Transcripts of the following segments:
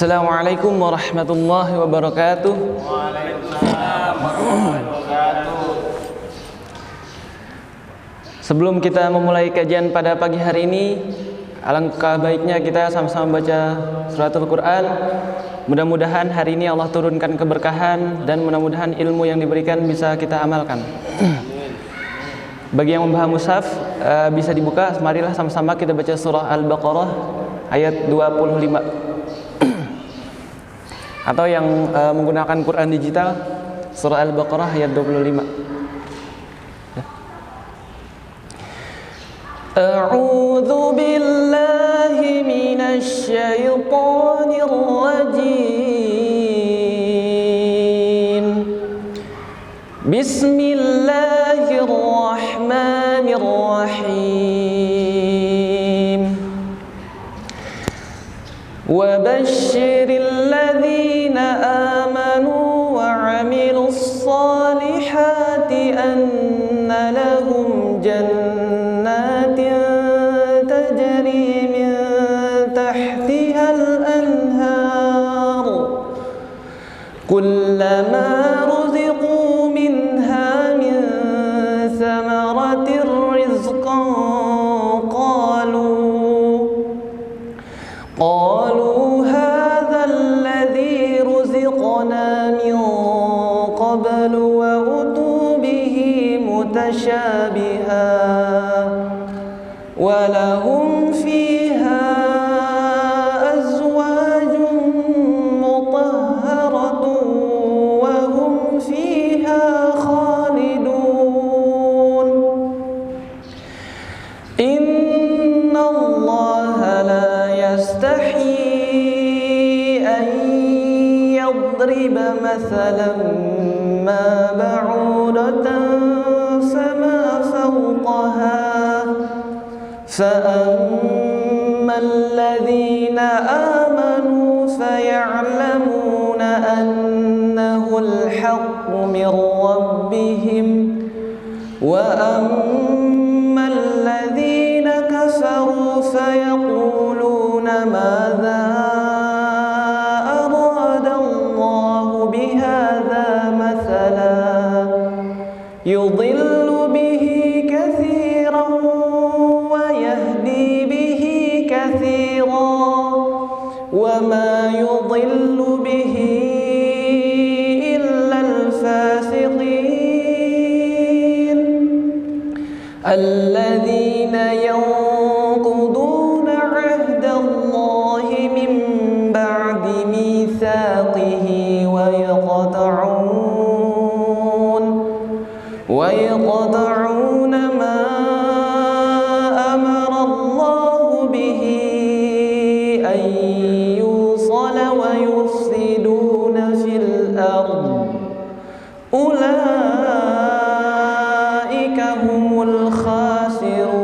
Assalamualaikum warahmatullahi wabarakatuh. Waalaikumsalam warahmatullahi wabarakatuh. Sebelum kita memulai kajian pada pagi hari ini, alangkah baiknya kita sama-sama baca suratul Quran. Mudah-mudahan hari ini Allah turunkan keberkahan dan mudah-mudahan ilmu yang diberikan bisa kita amalkan. Bagi yang memahami mushaf bisa dibuka. Marilah sama-sama kita baca surah Al-Baqarah ayat 25. Atau yang menggunakan Quran digital, surah Al-Baqarah ayat 25. A'udzu billahi minasy syaithanir rajim. Bismillahirrahmanirrahim. Wa basyiril ladzina amanu wa 'amilus shalihati anna lahum jannatin tajri min tahtihal anhar kullama ruziqu minha min thamaratir rizqan قالوا هذا الذي رزقنا من قبل وأتوا به متشابها ولهم فيها أزواج مطهرة وهم فيها خالدون إن الله لا يستحيي أن يضرب مثلا ما بعوضة فما فوقها فأما الذين آمنوا فيعلمون أنه الحق من ربهم وأما الذين كفروا فيقولون ماذا أراد الله بهذا مثلا يضل به كثيرا ويهدي به كثيرا وما يضل به إلا الفاسقين الذين ينقضون عهد الله من بعد ميثاقه ويقطعون ما أمر الله به أن يوصل ويفسدون في الأرض أولئك هم الخاسرون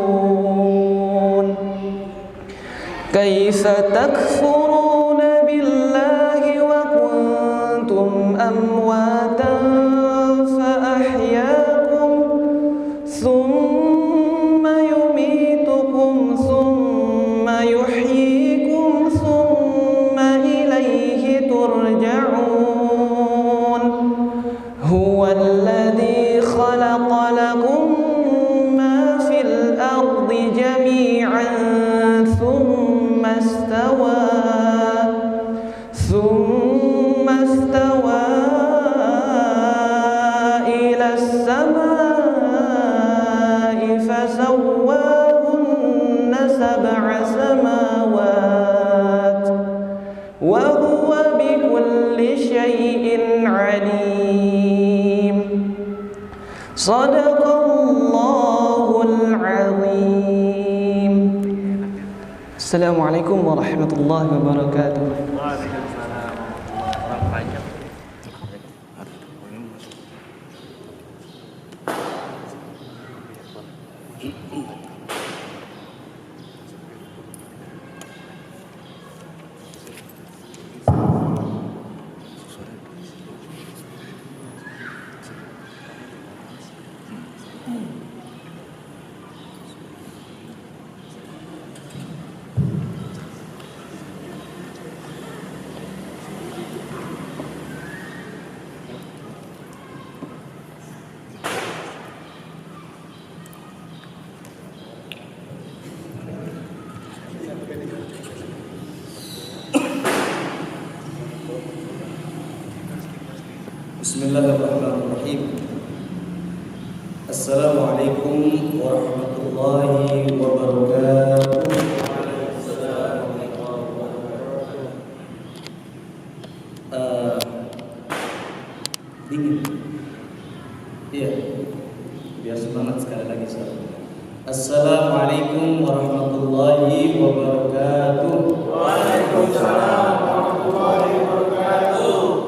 كيف تكفرون بالله وكنتم أمواتا فأحياكم ثم يميتكم ثم يحييكم ثم إليه ترجعون هو الذي خلق لكم ما في الأرض جميعا ثم استوى إلى السماء فسواهن 7 سماوات وهو بكل شيء عليم صدق الله العظيم. Assalamualaikum warahmatullahi wabarakatuh. Waalaikumsalam warahmatullahi wabarakatuh. Bismillahirrahmanirrahim. Assalamualaikum warahmatullahi wabarakatuh. Dingin. Iya. Biar semangat sekali lagi saya. Assalamualaikum warahmatullahi wabarakatuh. Waalaikumsalam warahmatullahi wabarakatuh.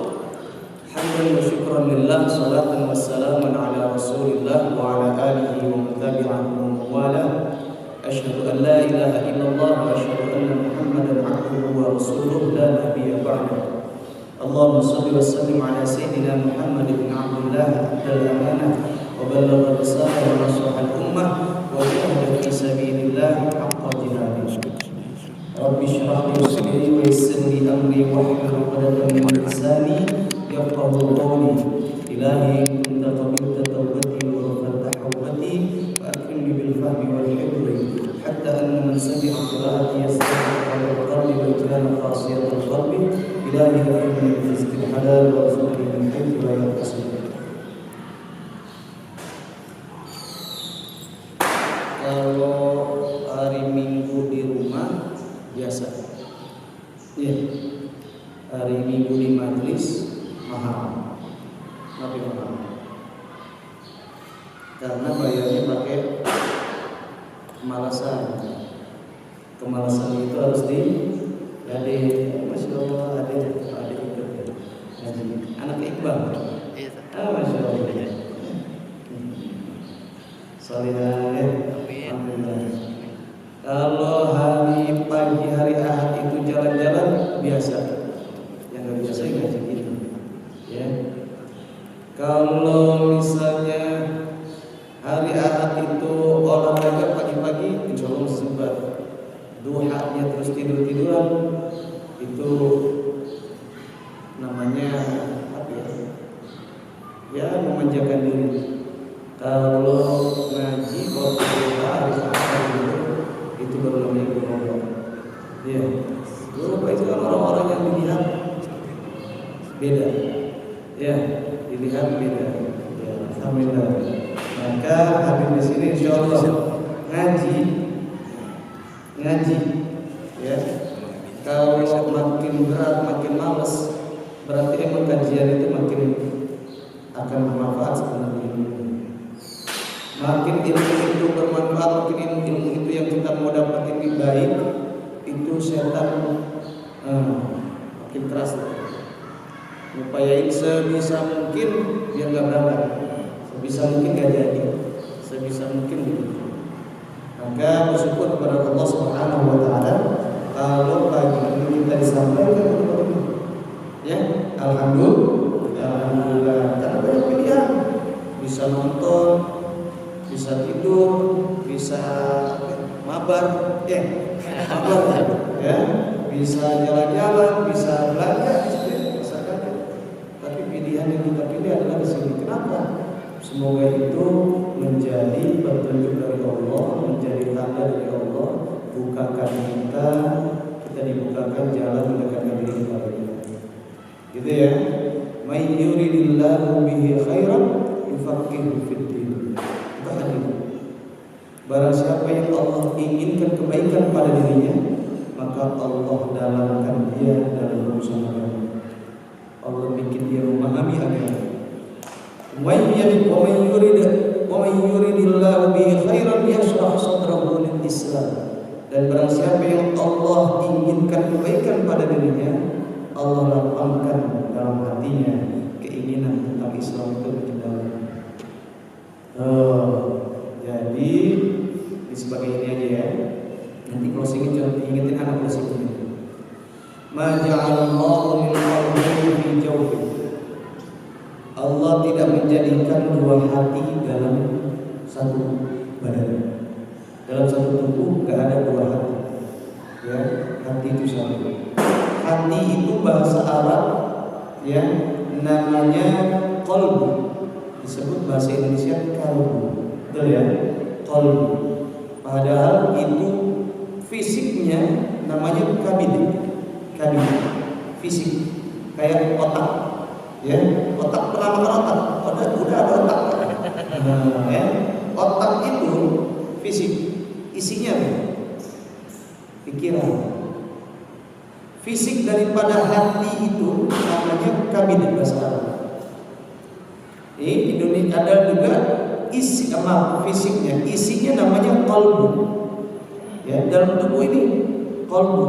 Hamdan wa syukran lillah, salatan wassalaman ala Rasulillah wa ala alihi wa man tabi'ahum wa wala. Asyhadu an la ilaha illallah wa asyhadu anna Muhammadan 'abduhu wa rasuluhu la nabiyya ba'dahu. Allahumma shalli wa sallim ala sayyidina Muhammad bin Abdullah adal amanah wa ballagha risalah wa nasaha al-ummah wa jahada fi sabilillah haqqa jihadih. Rabbi shrah li sadri wa yassir li amri wahlul 'uqdatam min lisani yafqahu qawli. Ilahi kunta qabilta tawbati wa ghaffarta hawbati wa akrimni bil fahmi wal hibri hatta anna man sami'a qira'ati yastahiqu al-qalbi wa kana qasiyat al-qalbi. Ilahi hakimni min rizqil halal wa rizqi min haythu la yahtasib. Kalau hari Minggu di rumah biasa. Iya. Hari Minggu di majelis mahal. Lebih mahal. Karena bayarnya pakai kemalasan. Kemalasan itu harus Masya Allah, ada ikut anak Iqbal. Masya Allah. Salihah ya. Alhamdulillah. Kalau hari pagi hari Ahad itu jalan-jalan biasa. Yang nggak biasa ngaji gitu. Ya. Kalau misalnya hari Ahad itu olahraga pagi-pagi, insya Allah sempat. Duhanya terus tidur-tiduran, itu namanya apa ya? Ya memanjakan diri. Kalau ngaji waktu hari Ahad itu baru namanya guru. Ya, guru itu kan orang-orang yang dilihat beda. Ya, dilihat beda. Ya, alhamdulillah. Maka habis di sini insya Allah ngaji ya. Kalau makin berat, makin malas, berarti emang kajian itu makin akan bermanfaat sebenarnya. Makin ilmu itu bermanfaat, makin ilmu itu yang kita mau dapat lebih baik, itu setan makin keras. Upayain sebisa mungkin biar nggak berangkat, sebisa mungkin nggak jadi, sebisa mungkin gitu. Maka bersyukur kepada Allah Subhanahu wa taala kalau pagi ini kita disampaikan ya, alhamdulillah. Karena banyak pilihan, bisa nonton, bisa tidur, bisa mabar, ya, bisa jalan-jalan, bisa belanja, bisa kaget. Tapi pilihan yang kita pilih adalah di sini. Kenapa? Semoga itu menjadi petunjuk dari Allah, menjadi tanda dari Allah, bukakan kita dibukakan jalan mendekatkan diri kepada Dia. Gitu ya. May yuridillahu bihi khairan yufaqihu fid din. Barang siapa yang Allah inginkan kebaikan pada dirinya, maka Allah dalamkan dia dalam urusan agama. Allah bikin dia memahami agama. Wa may yuridillahu bihi khairan yashrah sadrahu lil Islam. Dan barang siapa yang Allah inginkan kebaikan pada dirinya, Allah lapangkan dalam hatinya keinginan tentang Islam itu lebih dalam. Jadi sebagai ini aja ya. Nanti closing ingetin anak closing ini. Ma ja'alallahu min qalbayni fi jawfi. Allah tidak menjadikan dua hati dalam satu badan. Dalam satu tubuh tidak ada dua hati. Ya, hati itu satu. Hati itu bahasa Arab ya, namanya qalbu. Disebut bahasa Indonesia kalbu. Betul ya? Qalbu. Padahal itu fisiknya namanya kabid. Kabid. Fisik kayak otak. Ya, otak pernah makan otak? Udah ada otak. Ya, otak itu fisik, isinya pikiran. Fisik daripada hati itu namanya kabid bahasa Arab. Di Indonesia ada juga isi fisiknya, isinya namanya qalbu. Ya, dalam tubuh ini qalbu.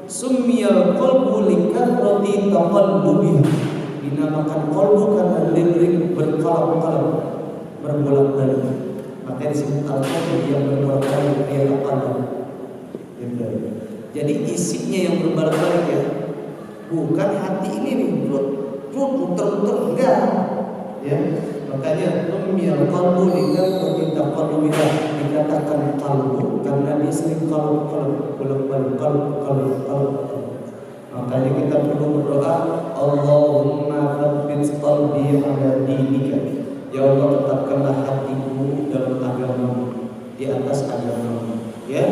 Summiyal qalbu likathrati taqallubihi. Dinamakan qalbu karena lirik berkalap-kalap, berbolak-balik. Makanya disebut al-qalbu yang berbolak-balik dia qalbu. Jadi isinya yang berbolak-balik ya. Bukan hati ini nih, muter-muter enggak. Ya, makanya summiyal qalbu likathrati taqallubihi, dikatakan qalbu karena dia sering qalbu-qalbu, bolak-balik qalbu. Makanya kita perlu berdoa, Allahumma tsabbit qalbi ala dinika. Ya Allah, tetapkanlah hatiku dalam agamamu, di atas agamamu. Ya,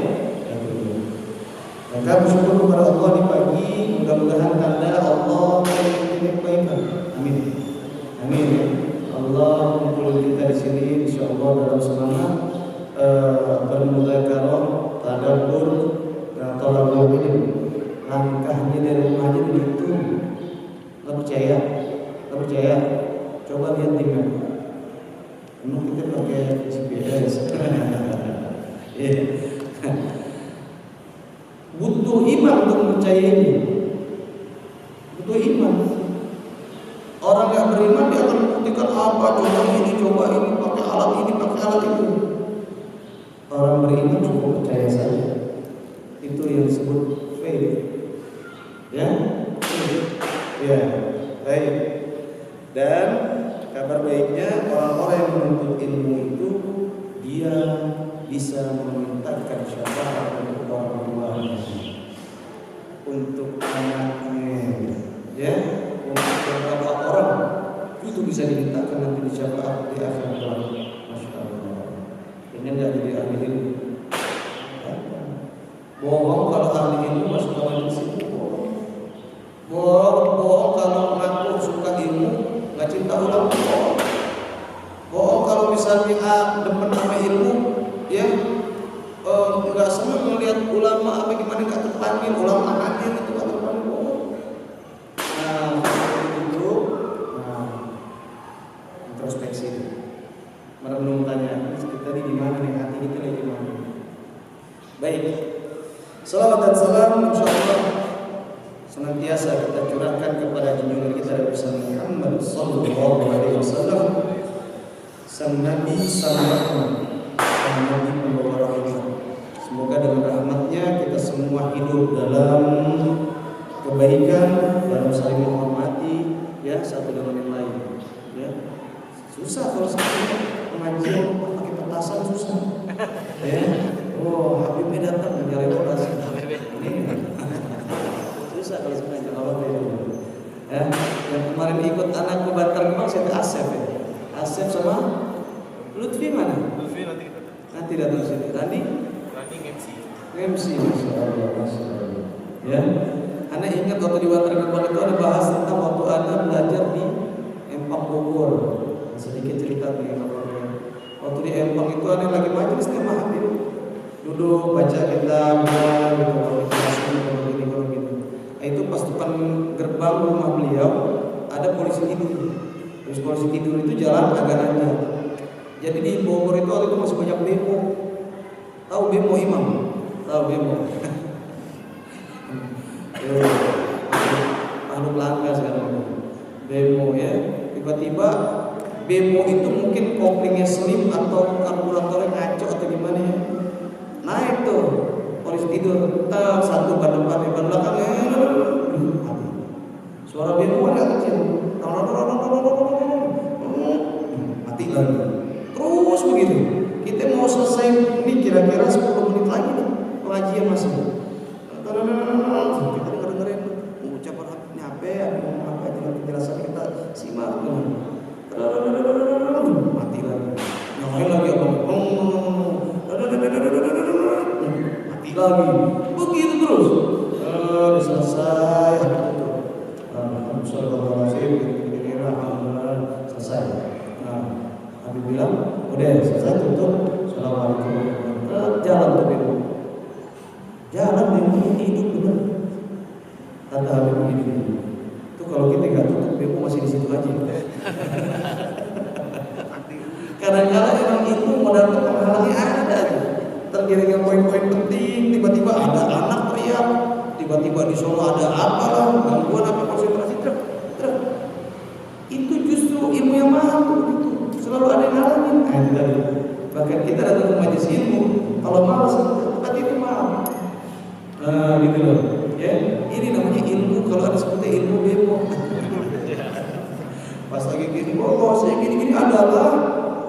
maka bersyukur kepada Allah di pagi. Mudah-mudahan tanda Allah memberikan kebaikan. Amin. Amin. Allah mengumpulkan kita di sini, insyaallah dalam semangat bermudzakarah, tadabbur, dan thalabul ilm. Langkahnya dari rumah aja begitu. Nggak percaya? Coba lihat timnya. Emang kita pakai GPS. Butuh iman untuk percaya ini. Butuh iman. Orang yang beriman dia akan membuktikan apa? Coba ini, pakai alat ini, pakai alat itu. Orang beriman cukup percaya saja. Itu yang disebut faith. Ya, baik. Dan kabar baiknya orang-orang yang menuntut ilmu itu dia bisa memintakan syafaat untuk orang tuanya, untuk anaknya, ya, untuk beberapa orang itu bisa dimintakan nanti di syafaat di akhirat kelak. Masya Allah. Ini nggak jadi ahli ilmu. Bohong kalau ahli ilmu masuk ke majelis itu. Bohong kalau mengaku suka ilmu, nggak cinta ulama. Bohong kalau misalnya demen sama ilmu, ya nggak senang melihat ulama apa gimana, nggak terpanggil ulama hadir itu nggak terpanggil. Bohong. Nah, itu introspeksi. Merenung tanya, kita di mana nih, hati kita di mana? Baik. Salawat dan salam insyaallah senantiasa kita curahkan kepada junjungan kita Nabi Muhammad sallallahu alaihi wasallam, sang nabi, sang rahmat, sang nabi pembawa rahmat. Semoga dengan rahmatnya kita semua hidup dalam kebaikan, dalam saling menghormati, ya, satu dengan yang lain. Ya, susah kalau sekarang pengajian pakai petasan susah. Ya, Habibnya datang mencari petasan. Susah kalau sebenarnya Allah ya. Yang kemarin ikut anak ke Bantar Kemang siapa? Asep ya. Asep sama Lutfi mana? Lutfi nanti datang sini. Rani MC. Masya Allah. Ya. Anda ingat waktu di Bantar Kemang itu ada bahas tentang waktu Anda belajar di Empang Bogor. Sedikit cerita nih. Waktu di Empang itu ada lagi majelis tema Habib. Duduk baca kitab gitu. Itu pas depan gerbang rumah beliau ada polisi tidur. Terus polisi tidur itu jalan agak lancar. Jadi di Bogor itu waktu itu masih banyak bemo. Tahu bemo Imam? Tahu bemo? Makhluk langka sekarang. Bemo ya. Tiba-tiba bemo itu mungkin koplingnya slim atau karburatornya ngaco atau gimana ya. Naik tuh polisi tidur, satu ban depan, ban belakangnya mati. Suara bemo agak kecil, mati lagi. Terus begitu. Kita mau selesai ini kira-kira 10 menit lagi nih pengajian masih. Kita dengerin ucapan Habibnya apa, ngomong apa, penjelasan kita simak. Mati lagi. Nyalain lagi apa? Mati lagi. Begitu terus. Selesai. Alhamdulillah. alhamdulillah, selesai. Nah, Habib bilang, udah selesai tutup. Assalamualaikum. Jalan tuh Bebo. Jalan Bebo ini hidup bener. Kata Habib begini. Itu kalau kita nggak tutup Bebo masih di situ aja. Kadang-kadang emang itu modal penghalangnya ada. Tergiring poin-poin penting, tiba-tiba ada anak teriak, tiba-tiba di Solo ada apa lah, gangguan apa konsentrasi truk. Itu justru ilmu yang mahal tuh itu. Selalu ada yang ngalamin. Nah, itu tadi. Bahkan kita datang ke majelis ilmu, kalau malas berarti itu mahal. Nah, gitu loh. Ya, ini namanya ilmu. Kalau ada seperti ilmu Bebo. Pas lagi gini, oh saya gini-gini adalah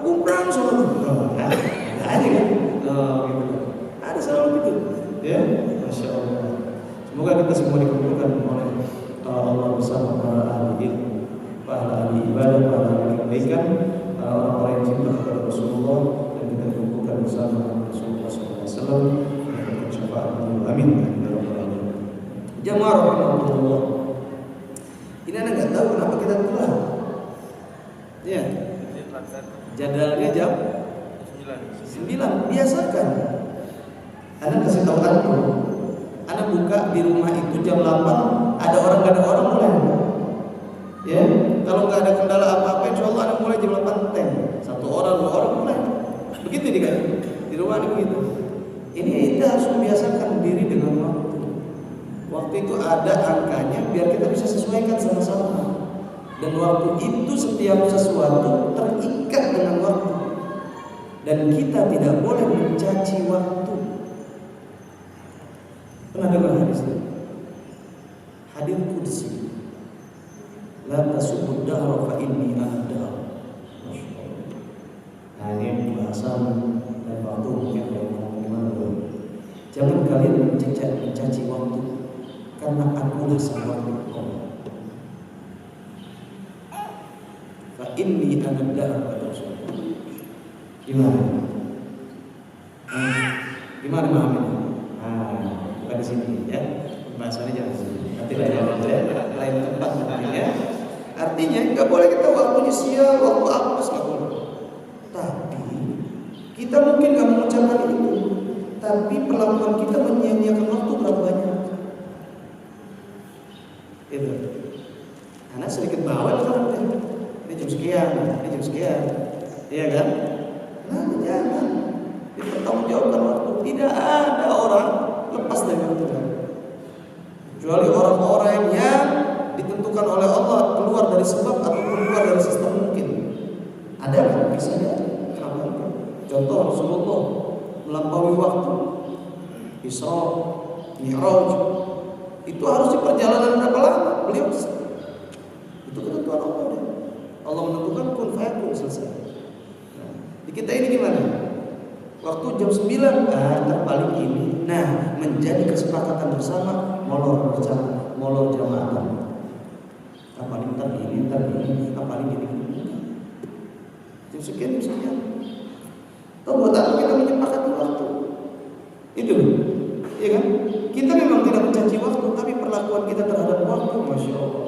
umrah selalu. Nah, ada kan? Gitu. Ada selalu gitu. Ya, masya Allah. Semoga kita semua dikumpulkan oleh Allah bersama para ahli ilmu, para ahli ibadah, para ahli kebaikan, orang-orang yang cinta kepada Rasulullah, dan kita dikumpulkan bersama Rasulullah SAW dan syafaat. Amin. Jamaah rahmatullah. Ini Anda nggak tahu kenapa kita telat. Ya. Jadwalnya jam 9. Biasakan. Anda kasih tahu aku. Anda buka di rumah itu jam 8, ada orang nggak ada orang mulai. Ya, kalau nggak ada kendala apa-apa, insya Allah Anda mulai jam 8 10. 1 orang, 2 orang mulai. Begitu di rumah Anda begitu. Ini kita harus membiasakan diri dengan waktu. Waktu itu ada angkanya biar kita bisa sesuaikan sama-sama. Dan waktu itu setiap sesuatu terikat dengan waktu. Dan kita tidak boleh mencaci waktu. Pernah dengar hadis ini? Hadis qudsi. La tasubud dahra fa inni ana dahr. Nah, ini bahasan dan waktu yang gimana dulu. Jangan kalian mencaci waktu, karena akulah sang waktu. Fa inni ana dahr. Gimana? Gimana memahaminya? Bukan di sini ya. Bahasanya jangan di sini. Nanti lain tempat mungkin ya. Artinya nggak boleh kita waktunya sial, waktu apes nggak boleh. Tapi kita mungkin nggak mengucapkan itu. Tapi perlakuan kita menyia-nyiakan waktu berapa banyak? Itu. Karena sedikit bawel kan? Ini jam sekian, ini jam sekian, iya kan? Nah, jangan dipertanggungjawabkan waktu. Tidak ada orang lepas dari waktu, kecuali orang-orang yang ditentukan oleh Allah keluar dari sebab ataupun keluar dari sistem mungkin. Ada kan? Bisa ya? Kenapa enggak? Contoh Rasulullah melampaui waktu Isra, Mi'raj, itu harus di perjalanan berapa lama? Beliau itu ketentuan Allah. Allah menentukan kun fayakun, selesai. Di kita ini gimana? Waktu jam 9 terpaling ini. Nah, menjadi kesepakatan bersama, molor bersama, molor jamaah. Paling ntar gini, paling gini. Jam sekian. Tahu buat apa kita menyepakati waktu? Itu, iya kan? Kita memang tidak mencaci waktu, tapi perlakuan kita terhadap waktu, masya Allah,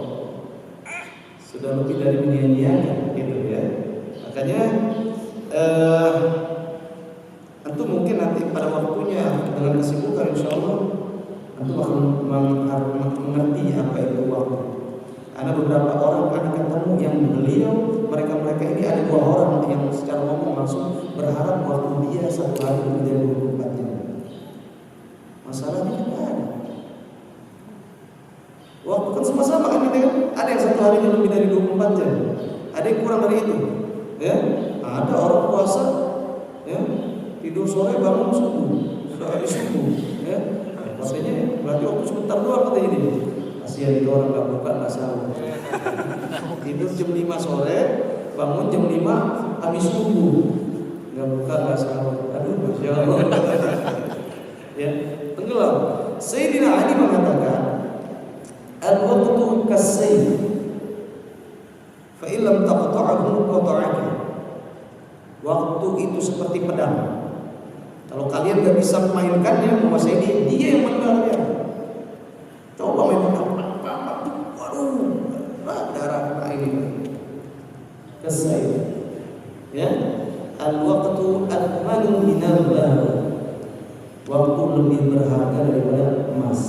sudah lebih dari menyia-nyiakan, gitu ya. Makanya tentu mungkin nanti pada waktunya dengan kesibukan insya Allah tentu akan mengerti apa itu waktu. Ada beberapa orang akan ketemu yang beliau mereka ini ada 2 orang yang secara ngomong langsung berharap waktu dia 1 hari lebih dari 24 jam. Masalahnya kan ada. Waktu kan sama-sama kan gitu kan. Ada yang 1 hari lebih dari 24 jam. Ada yang kurang dari itu. Ya, ada orang puasa ya, tidur sore bangun subuh, sudah subuh ya. Maksudnya berarti waktu sebentar doang katanya ini. Kasihan itu orang gak buka gak sahur. Tidur jam 5 sore, bangun jam 5 habis subuh, gak buka gak sahur. Aduh, masya Allah. Ya, tenggelam. Sayyidina Ali mengatakan, al-waqtu kas-sayf, fa illam taqta'ahu qata'aka. Waktu itu seperti pedang. Kalau kalian gak bisa memainkannya, menguasai dia yang mengenalnya. Coba main pedang, waduh, darah ini. Kesaid. Ya, al-waqtu athmanu minal dhahab. Waktu lebih berharga daripada emas.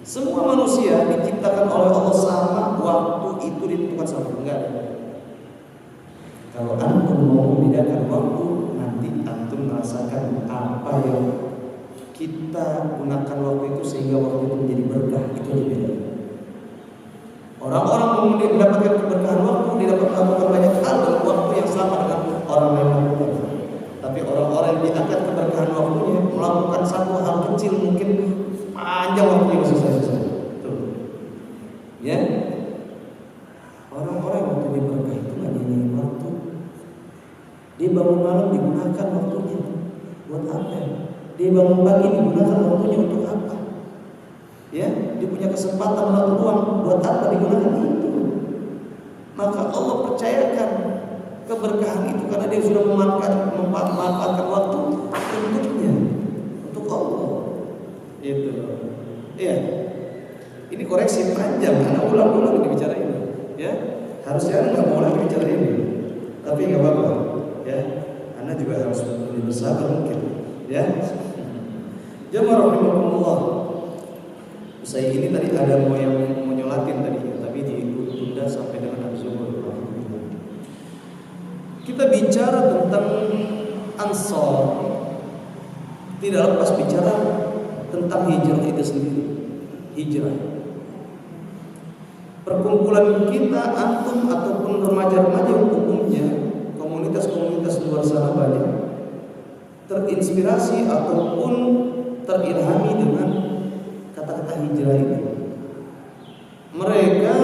Semua manusia diciptakan oleh Allah sama, waktu itu ditentukan sama. Enggak ada. Kalau antum mau membedakan waktu, nanti antum merasakan apa yang kita gunakan waktu itu sehingga waktu itu menjadi berkah. Itu yang beda. Orang-orang yang mendapatkan keberkahan waktu, dia dapat melakukan banyak hal dalam waktu yang sama dengan orang lain. Tapi orang-orang yang diangkat keberkahan waktunya melakukan satu hal kecil mungkin panjang waktunya susah-susah. Ya, orang-orang yang waktu diberkah itu nggak nyanyiin waktu. Dia bangun malam digunakan waktunya buat apa? Dia bangun pagi digunakan waktunya untuk apa? Ya, dia punya kesempatan atau uang buat apa digunakan itu? Maka Allah percayakan keberkahan itu karena dia sudah memanfaatkan waktu untuknya, untuk Allah. Itu, iya. Ini koreksi panjang, karena ulang-ulang ini bicara ini. Ya, harusnya nggak mau lagi bicara ini, tapi nggak apa-apa. Ya, Anda juga harus lebih bersabar mungkin. Ya, jamaah rahimakumullah. Saya ini tadi ada mau yang menyolatin tadi, tapi ditunda sampai dengan az-zuhur. Kita bicara tentang Ansor, tidak lepas bicara tentang hijrah itu sendiri. Hijrah, perkumpulan kita, antum ataupun remaja-remaja umumnya, komunitas-komunitas luar sana banyak terinspirasi ataupun terilhami dengan kata-kata hijrah itu. Mereka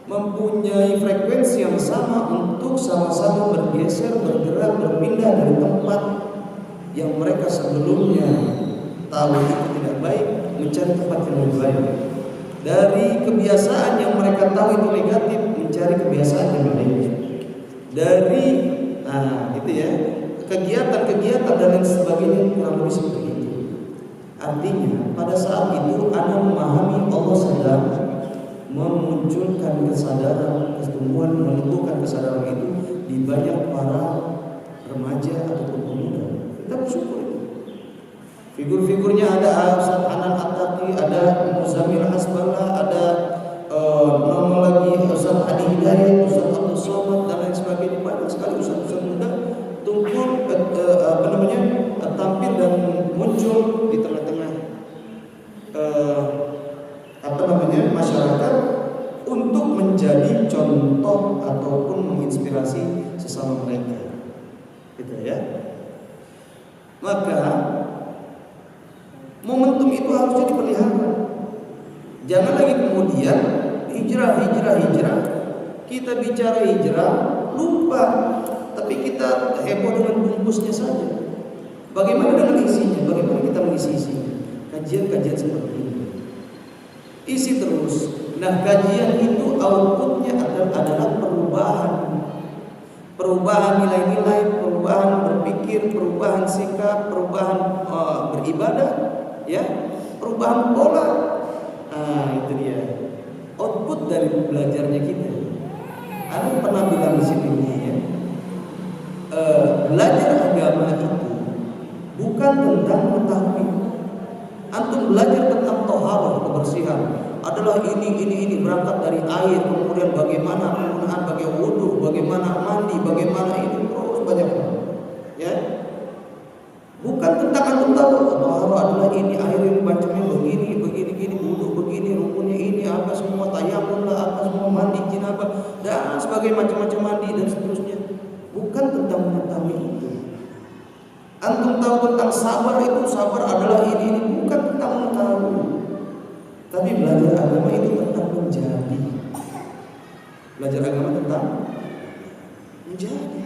mempunyai frekuensi yang sama untuk sama-sama bergeser, bergerak, berpindah dari tempat yang mereka sebelumnya tahu itu tidak baik, mencari tempat yang lebih baik. Dari kebiasaan yang mereka tahu itu negatif, mencari kebiasaan yang baik. Dari itu ya, kegiatan-kegiatan dan lain sebagainya kurang lebih seperti itu. Artinya pada saat itu Anda memahami Allah sedang memunculkan kesadaran, pertumbuhan, menumbuhkan kesadaran itu di banyak para remaja ataupun pemuda. Kita bersyukur itu. Figur-figurnya ada Ustaz Anan At-Taqi, ada Muzammil Hasballah, ada nama lagi Ustaz Adi Hidayat, Ustaz Abdul Somad dan lain sebagainya. Banyak sekali ustaz-ustaz muda tumbuh tampil dan muncul di tengah-tengah masyarakat untuk menjadi contoh ataupun menginspirasi sesama mereka. Gitu ya. Maka momentum itu harusnya dipelihara. Jangan lagi kemudian hijrah. Kita bicara hijrah, lupa. Tapi kita heboh dengan bungkusnya saja. Bagaimana dengan isinya? Bagaimana kita mengisi isinya? Kajian-kajian seperti ini. Isi terus. Nah, kajian itu outputnya adalah perubahan nilai-nilai, perubahan berpikir, perubahan sikap, perubahan beribadah, ya, perubahan pola. Itu dia output dari belajarnya kita. Anda pernah bilang di sini ya, belajar agama itu bukan tentang mengetahui. Antum belajar tentang thaharah, kebersihan, adalah ini berangkat dari air, kemudian bagaimana penggunaan bagi wudu, bagaimana mandi, bagaimana ini terus banyak. Ya. Bukan tentang antum tahu thaharah adalah ini, air yang macamnya begini, wudu begini, rukunnya ini, apa semua tayamum lah, apa semua mandi janabah dan sebagai macam-macam mandi dan seterusnya. Bukan tentang mengetahui itu. Antum tahu tentang sabar itu, sabar adalah ini, bukan tentang mengetahui. Tapi belajar agama itu tentang menjadi. Belajar agama tentang menjadi.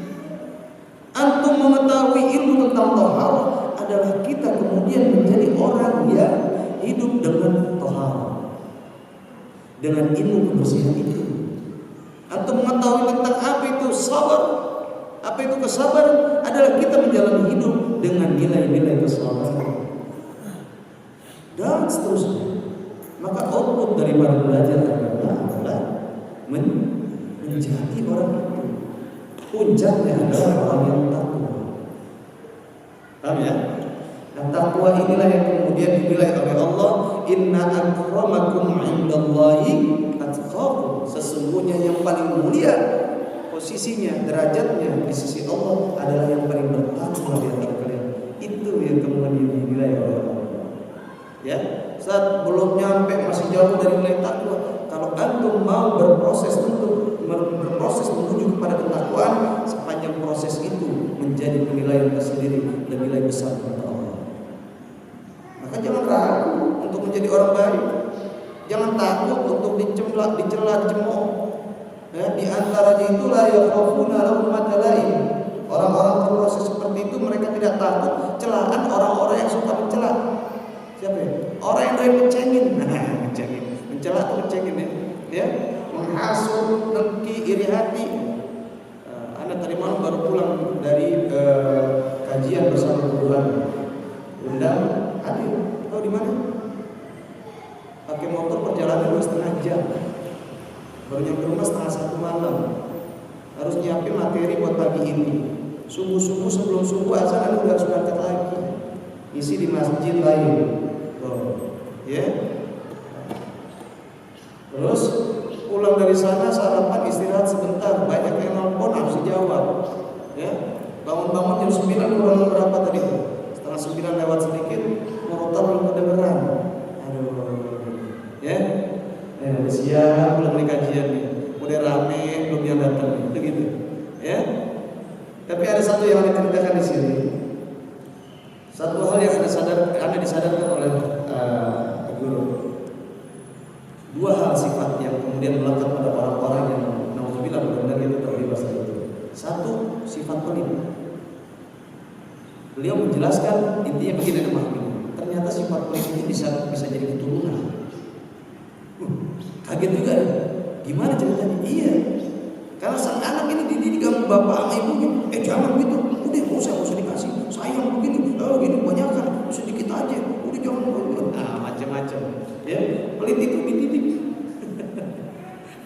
Antum mengetahui ilmu tentang thaharah adalah kita kemudian menjadi orang yang hidup dengan thaharah, dengan ilmu kebersihan itu. Antum mengetahui tentang apa itu sabar, apa itu kesabaran, adalah kita menjalani hidup dengan nilai-nilai kesabaran dan seterusnya. Maka output daripada belajar agama adalah menjadi orang itu. Puncaknya adalah orang yang takwa. Paham ya? Nah, takwa inilah yang kemudian dinilai oleh Allah, inna akramakum indallahi atqakum. Sesungguhnya yang paling mulia posisinya, derajatnya di sisi Allah adalah yang paling bertakwa di antara kalian. Itu yang kemudian dinilai oleh Allah. Ya, saat belum nyampe masih jauh dari nilai takwa. Kalau antum mau berproses menuju kepada ketakwaan, sepanjang proses itu menjadi penilaian tersendiri dan nilai besar kepada Allah. Maka jangan ragu untuk menjadi orang baik. Jangan takut untuk dicela, dicemooh. Ya, di antaranya itulah yakhafuna laumat laim. Orang-orang berproses seperti itu mereka tidak takut celaan orang-orang yang suka mencela. Siapa ya? Orang yang doyan mencengin. Mencengin. Mencela atau mencengin ya? Ya, menghasut, dengki, iri hati. Anak tadi malam baru pulang dari kajian bersama Tuhan. Undang hadir. Tahu di mana? Pakai motor perjalanan 2,5 jam. Baru nyampe rumah 1:30 malam. Harus nyiapin materi buat pagi ini. Subuh-subuh sebelum subuh azan udah harus berangkat lagi. Isi di masjid lain. Ya. Terus pulang dari sana sarapan istirahat sebentar. Banyak yang nelpon harus dijawab. Ya. Bangun-bangun jam 9 kurang berapa tadi? Setengah 9 lewat sedikit. Motor belum kedengeran. Aduh. Ya. Udah siap pulang dari kajian nih. Udah rame belum yang datang. Begitu. Ya. Tapi ada satu yang diceritakan di sini. Satu hal yang Anda disadarkan oleh guru. Dua hal sifat yang kemudian melekat pada orang-orang yang nauzubillah benar-benar itu terlibat itu. Satu, sifat pelit. Beliau menjelaskan intinya begini ada makna. Ternyata sifat pelit ini bisa jadi keturunan. Kaget juga. Gimana ceritanya? Iya. Karena sang anak ini dididik sama bapak sama ibunya. Jangan gitu. Udah nggak usah dikasih. Sayang begini. Gini kebanyakan. Sedikit aja. Udah jangan begitu. Macam-macam. Ya, pelit itu dididik.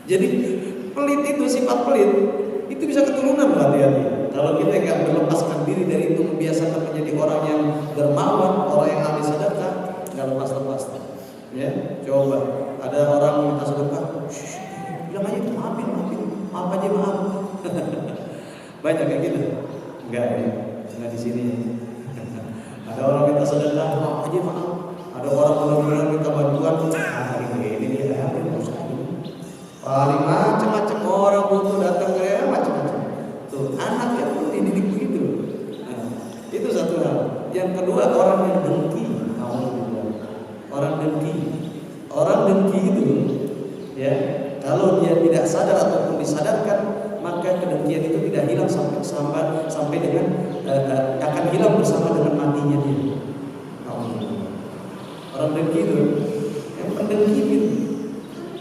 Jadi pelit itu sifat pelit itu bisa keturunan hati-hati. Kalau kita nggak melepaskan diri dari itu, membiasakan menjadi orang yang dermawan, orang yang ahli sedekah, nggak lepas-lepas. Ya, coba ada orang minta sedekah, bilang aja maafin, maaf aja maaf. Banyak kayak gitu. Enggak ya, nggak di sini. Ada orang minta sedekah, maaf aja maaf. Ada orang benar-benar minta bantuan, ini dia paling macam-macam orang butuh datang ke macam-macam. Tuh anak yang perlu dididik begitu. Nah, itu satu hal. Yang kedua orang yang dengki. Orang dengki itu, ya kalau dia tidak sadar ataupun disadarkan, maka kedengkian itu tidak hilang sampai dengan akan hilang bersama dengan matinya dia. Orang dengki itu, yang pendengki itu,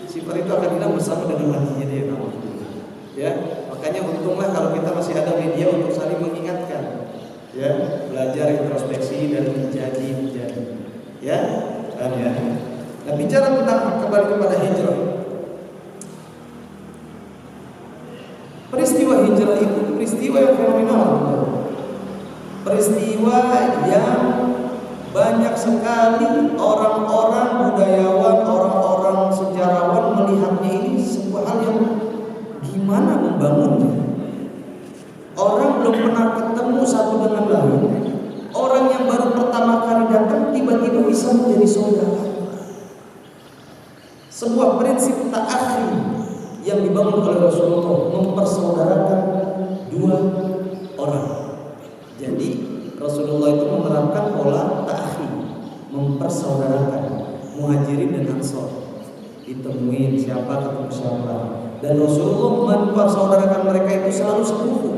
sifat itu akan hilang bersama dengan matinya dia. Ya, makanya untunglah kalau kita masih ada media untuk saling mengingatkan. Ya, belajar introspeksi dan menjadi. Ya, kan ya. Nah, bicara tentang kembali kepada hijrah. Peristiwa hijrah itu peristiwa yang fenomenal. Peristiwa yang banyak sekali orang-orang budayawan, orang-orang sejarawan melihatnya ini sebuah hal yang gimana membangunnya. Orang belum pernah ketemu satu dengan lain. Orang yang baru pertama kali datang tiba-tiba bisa menjadi saudara. Sebuah prinsip ta'akhi yang dibangun oleh Rasulullah mempersaudarakan dua orang. Jadi Rasulullah itu menerapkan pola ta'akhi, mempersaudarakan muhajirin dan ansor. Ditemuin siapa ketemu siapa. Dan Rasulullah mempersaudarakan mereka itu selalu sekufu.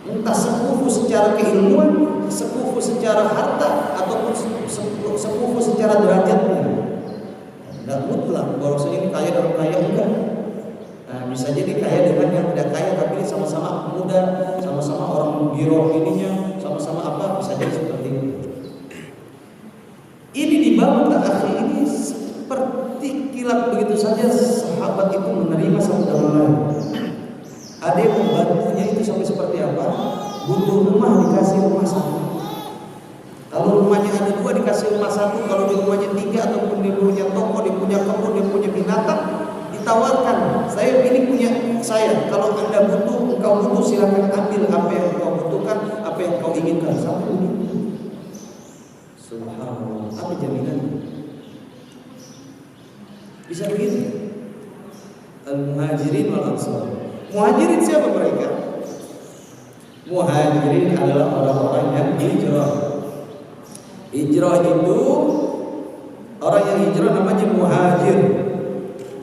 Entah sekufu secara keilmuan, sekufu secara harta, ataupun sekufu secara derajatnya. Tidak mutlak bahwasanya ini kaya dan kaya enggak. Nah, bisa jadi kaya dengan yang tidak kaya tapi sama-sama muda, sama-sama orang biro ininya, sama-sama apa, bisa jadi seperti ini. Ini dibangun ta'akhi ini seperti kilat begitu saja sahabat itu menerima satu sama lain. Ada yang membantunya itu sampai seperti apa? Butuh rumah dikasih rumah satu. Kalau rumahnya ada 2 dikasih rumah satu. Kalau di rumahnya 3 ataupun dia punya toko, dia punya kebun, dia punya binatang, ditawarkan, saya ini punya saya. Kalau anda butuh, engkau butuh, silakan ambil apa yang engkau butuhkan, apa yang engkau inginkan. Sampai begitu. Subhanallah. Apa jaminan? Bisa begitu? Al-muhajirin wal ansar. Muhajirin siapa mereka? Muhajirin adalah orang-orang yang hijrah. Hijrah itu orang yang hijrah namanya muhajir.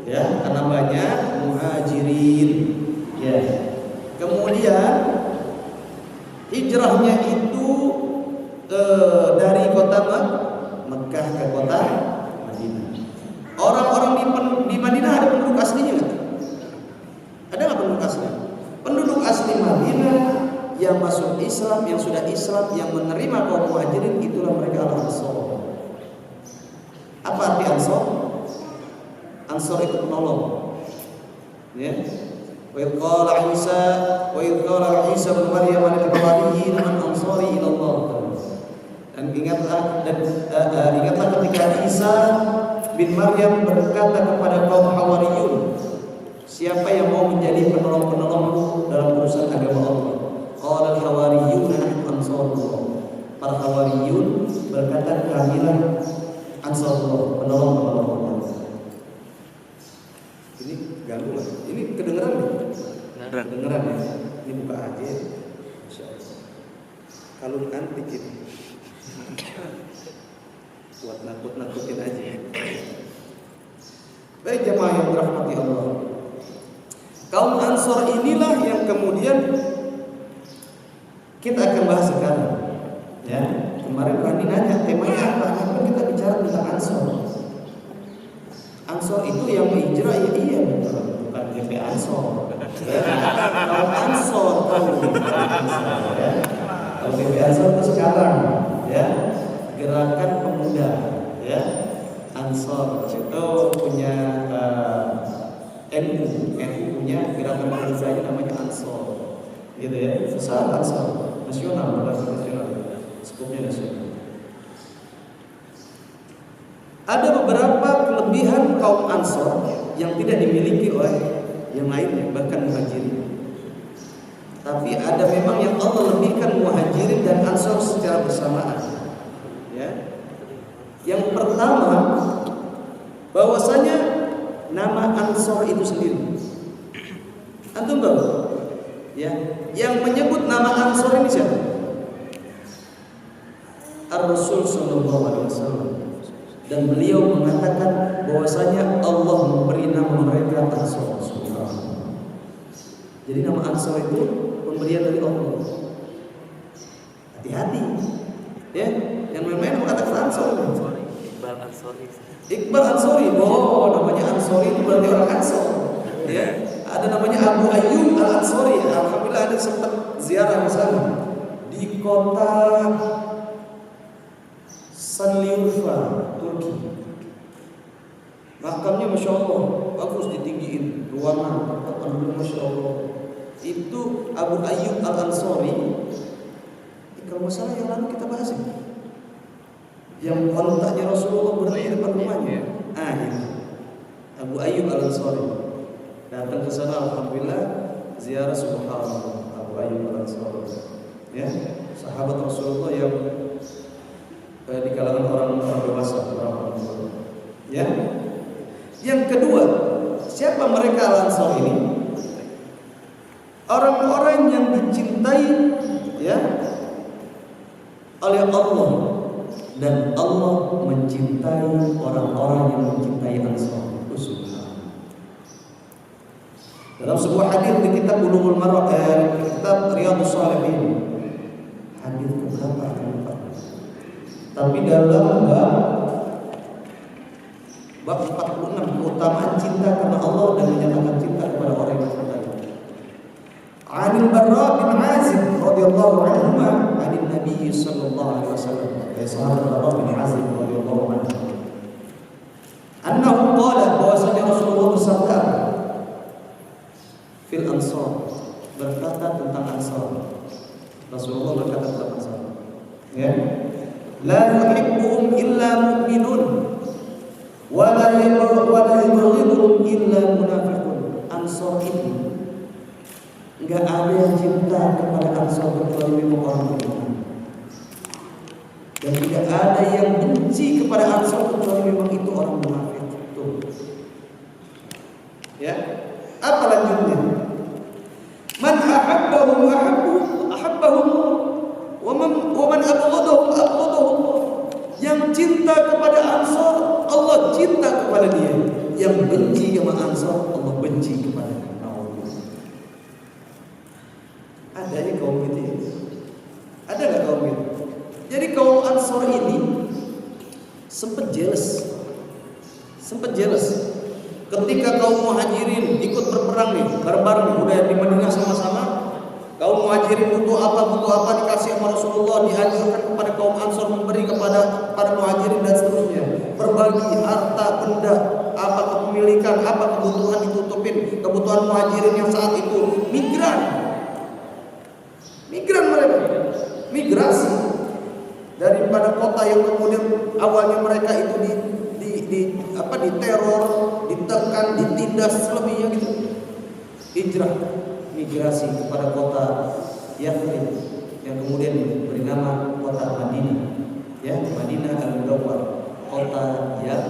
Ya, karena banyak muhajirin. Ya. Kemudian hijrahnya itu dari kota Mekah ke kota Madinah. Orang-orang di Madinah ada penduduk aslinya nggak? Ada nggak penduduk asli? Penduduk asli Madinah yang masuk Islam, yang sudah Islam, yang menerima kaum muhajirin, itulah mereka al-ansor. Apa arti ansor? Ansor itu penolong. Ya. Wa idh qala Isa bin Maryam lil hawariyyin man ansari ila Allah. Dan ingatlah ketika Isa bin Maryam berkata kepada kaum Hawariyun, siapa yang mau menjadi penolong-penolongku dalam urusan agama Allah? Qala al-hawariyun nahnu ansarullah. Para Hawariyun berkata, kamilah ansarullah, penolong-penolong Allah. Ini ganggu lah. Ini kedengeran nih? Kedengeran ya? Ini buka aja. Insyaallah. Kalung antik ini. Buat nakut-nakutin aja. Baik jemaah yang dirahmati Allah. Kaum Ansor inilah yang kemudian kita akan bahas sekarang. Ya, kemarin Rani nanya temanya apa? Kenapa kita bicara tentang Ansor? Ansor itu yang hijrah, ya iya, bukan GP Ansor. Ya, kaum Ansor, ya. Kalau GP Ansor itu sekarang, ya, gerakan pemuda, ya. Ansor itu punya NU punya gerakan pemuda namanya Ansor, gitu ya. Usaha Ansor nasional, bukan nasional, skupnya nasional. Ada beberapa kelebihan kaum Ansor yang tidak dimiliki oleh yang lainnya, bahkan muhajirin. Tapi ada memang yang Allah lebihkan muhajirin dan Ansor secara bersamaan. Ya. Yang pertama, bahwasanya nama Ansor itu sendiri. Antum tahu? Ya, yang menyebut nama Ansor ini siapa? Ar-Rasul sallallahu alaihi wasallam. Dan beliau mengatakan bahwasanya Allah memberi nama mereka Ansor. Jadi nama Ansor itu pemberian dari Allah. Hati-hati, ya. Yang main-main mengatakan Ansor. Iqbal Ansori. Iqbal Ansori, oh namanya Ansori itu berarti orang Ansor. Ya. Ada namanya Abu Ayyub Al Ansori. Alhamdulillah ada sempat ziarah ke sana di kota Sanliurfa, Turki. Makamnya Masya Allah, bagus ditinggiin, ruangan, Masya Allah. Itu Abu Ayyub Al Ansori. Kalau masalah yang lalu kita bahas ini, yang kontaknya Rasulullah berada di depan rumahnya. Ini Abu Ayyub Al Ansori. Datang ke sana, alhamdulillah, ziarah subhanallah Abu Ayyub Al Ansori. Ya, sahabat Rasulullah yang di kalangan orang dewasa, orang tua. Ya. Yang kedua, siapa mereka Al-Ansor ini? Orang-orang yang dicintai, ya, oleh Allah, dan Allah mencintai orang-orang yang mencintai Ansor. Dalam sebuah hadis di kitab Bulughul Maram, kitab Riyadhus Shalihin, hadis keberapa? Tapi dalam bab 46 keutamaan cinta karena Allah dan menyatakan cinta kepada orang yang mencintai. Anil Barra bin Azib radhiyallahu anhu anin Nabi sallallahu alaihi wasallam. Sahabat Barra bin Azib radhiyallahu anhu. Annahu qala, bahwasanya Rasulullah bersabda fil ansar, berkata tentang Ansar. Rasulullah berkata tentang Ansar. Ya. La yuhibbuhum illa mu'minun wa la yubghiduhum illa munafiqun. Ansar itu enggak ada yang cinta kepada Ansar kecuali memang orang beriman. Dan tidak ada yang benci kepada Ansar kecuali memang itu orang munafik. Tuh. Ya. Apa lanjutnya? Man ahabbahum ahabbahum wa man abghadahum abghadahum. Yang cinta kepada Ansar, Allah cinta kepada dia. Yang benci sama Ansar, Allah benci kepada dia. Ada ya kaum gitu ya? Ada nggak kaum gitu? Jadi kaum Ansar ini sempat jealous. Ketika kaum Muhajirin ikut berperang nih, bareng-bareng udah di Madinah sama-sama. Kaum Muhajirin butuh apa dikasih sama Rasulullah, dianjurkan kepada kaum Ansar memberi kepada para Muhajirin dan seterusnya. Berbagi harta benda, apa kepemilikan, apa kebutuhan ditutupin. Kebutuhan Muhajirin yang saat itu migran mereka, migrasi daripada kota yang kemudian awalnya mereka itu diteror, ditekan, ditindas selebihnya gitu. Hijrah, migrasi kepada kota Yathrib yang kemudian diberi nama kota Madinah. Ya, Madinah al-Munawwarah, kota yang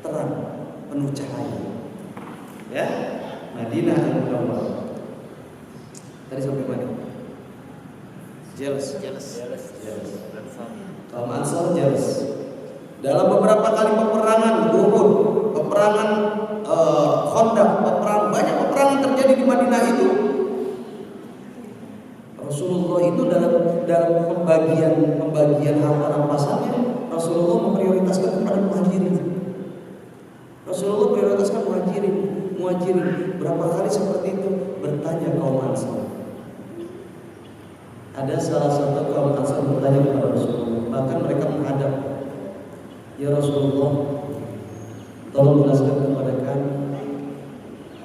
terang, penuh cahaya. Ya, Madinah al-Munawwarah. Tadi sampai mana? Jealous. Kaum Ansar jealous. Dalam beberapa kali peperangan Uhud, peperangan Khandaq, banyak peperangan terjadi di Madinah itu. Rasulullah itu dalam pembagian harta rampasannya, Rasulullah memprioritaskan kepada Muhajirin. Muhajirin. Berapa kali seperti itu bertanya kaum Ansar. Ada salah satu kaum Ansar bertanya kepada Rasulullah, bahkan mereka menghadap, ya Rasulullah, tolong jelaskan kepada kami,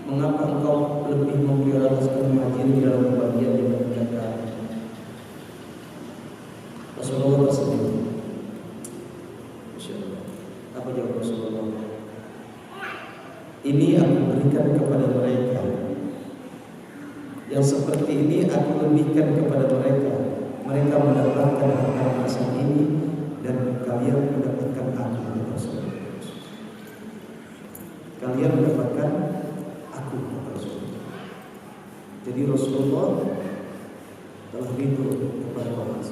mengapa engkau lebih memprioritaskan Muhajirin dalam pembagian dibandingkan kami? Rasulullah tersenyum. Apa jawab Rasulullah? Ini aku berikan kepada mereka. Yang seperti ini aku lebihkan kepada mereka. Mereka mendapatkan harta rampasan ini dan kalian mendapatkan aku, Rasulullah. Kalian mendapatkan aku, Rasulullah. Jadi Rasulullah telah rindu kepada orang.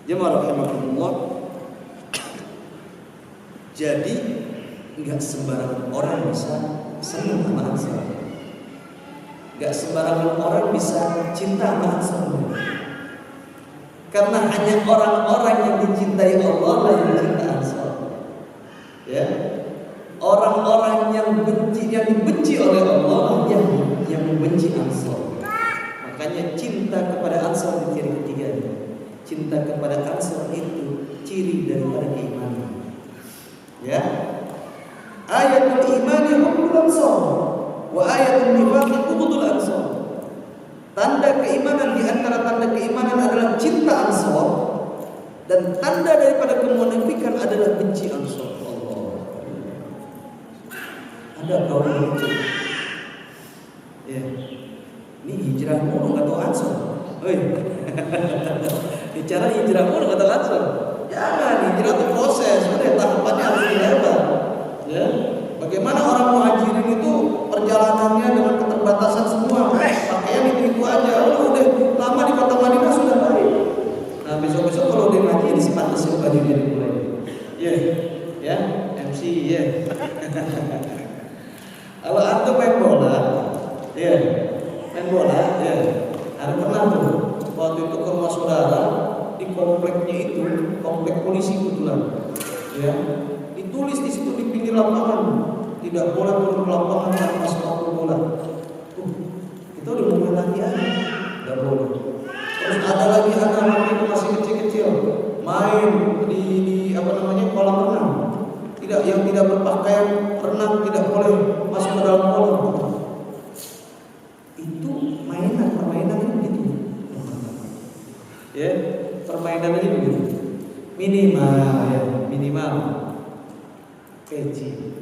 Jemaah rahimakumullah. Jadi enggak sembarangan orang bisa senang sama Ansar. Enggak sembarangan orang bisa cinta sama Ansar. Karena hanya orang-orang yang dicintai Allah lah yang cinta Ansar. Ya. Orang-orang yang dibenci oleh Allah yang membenci Ansar. Makanya cinta kepada Ansar di ciri ketiganya. Cinta kepada Ansar itu ciri daripada keimanan. Ya. Ayatul iman hubbul ansar wa ayatul nifaq hubudul ansar. Tanda keimanan di antara tanda keimanan adalah cinta Ansar, dan tanda daripada kemunafikan adalah benci Ansar. Allah. Ada kaum benci. Ya. Ini hijrah mulu enggak tahu Ansar. Oi. Bicara hijrah mulu enggak tahu Ansar. Jangan, hijrah itu proses, udah tahapannya harus dilewat. Ya. Bagaimana orang Muhajirin itu perjalanannya dengan keterbatasan semua, pakaian itu aja. Udah lama di kota Madinah sudah baik. Nah besok-besok kalau udah ngaji disepatas bajunya dimulai. Ya, MC ya. Kalau antum main bola, ya. Ada pernah tuh waktu itu ke rumah saudara di kompleknya itu, komplek polisi kebetulan. Ya, ditulis di situ di pinggir lapangan. Tidak boleh turun lapangan tanpa sepatu bola. Kita udah mulai latihan, tidak boleh. Terus ada lagi anak-anak itu masih kecil-kecil main di kolam renang. Tidak yang tidak berpakaian renang tidak boleh masuk ke dalam kolam. Itu permainan itu. Ya, permainan aja begitu. Minimal peci.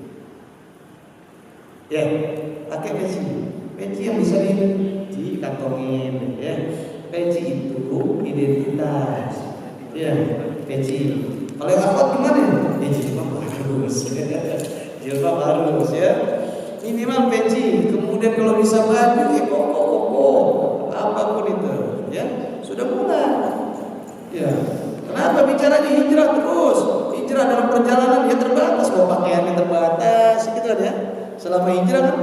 Ya, pakai peci. Peci yang bisa dikantongin, ya. Peci itu identitas. Ya, peci. Kalau yang akhwat gimana? Jilbab harus ya. Minimal peci. Kemudian kalau bisa baju, koko, apapun itu, ya sudah mulai. Ya, kenapa bicaranya hijrah terus? Hijrah dalam perjalanan ya terbatas, bawa pakaiannya terbatas, gitu kan ya. Selama hijrah kan,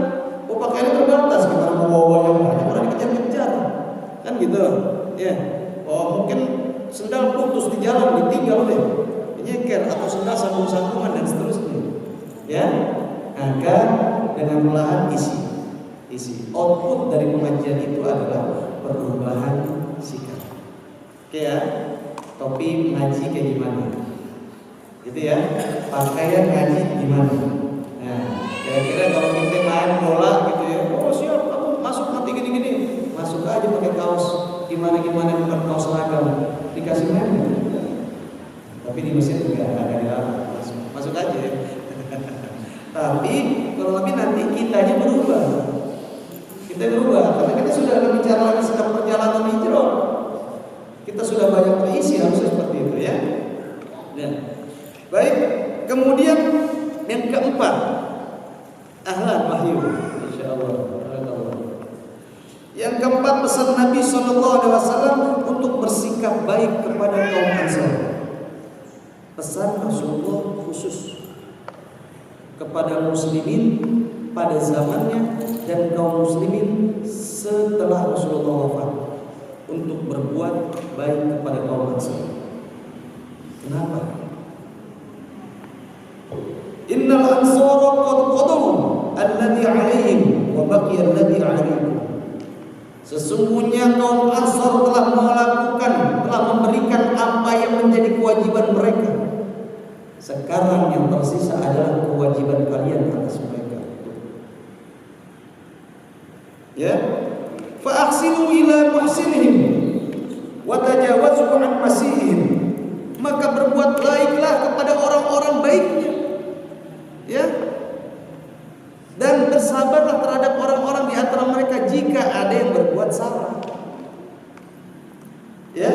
bawa pakaiannya terbatas, kita mau bawa yang banyak orang dikejar-kejar, kan gitu. Ya, mungkin sendal putus di jalan ditinggal deh. Nyeker atau sendal sambung-sambungan dan seterusnya, ya. Maka dengan perlahan isi output dari pengajian itu adalah perubahan sikap. Oke ya, topi ngaji kayak gimana, gitu ya. Pakaian ngaji gimana. Nah, kira-kira kalau kita main bola gitu ya, siap, aku masuk nanti gini-gini, masuk aja pakai kaos gimana bukan kaos seragam, dikasih main. Tapi di masjid juga ada dilarang, masuk aja ya. Tapi kalau lebih nanti kitanya berubah. Kita berubah karena kita sudah bicara lagi sedang perjalanan hijrah. Kita sudah banyak terisi, harusnya seperti itu ya. Nah, baik. Kemudian yang keempat, ahlan wahyu, insyaallah. Yang keempat, pesan Nabi SAW untuk bersikap baik kepada kaum Ansar. Pesan Rasulullah khusus kepada muslimin pada zamannya dan kaum muslimin setelah Rasulullah wafat untuk berbuat baik kepada kaum Ansar. Kenapa? Innal ansara qad qadamu alladhi 'alaihim wa baqiya alladhi 'alaihim. Sesungguhnya kaum Ansar telah memberikan apa yang menjadi kewajiban mereka. Sekarang yang tersisa adalah kewajiban kalian atas mereka. Ya, fa ahsinu ila muhsinihim wa tajawazu an masihim. Maka berbuat baiklah kepada orang-orang baiknya. Ya. Dan bersabarlah terhadap orang-orang di antara mereka jika ada yang berbuat salah. Ya.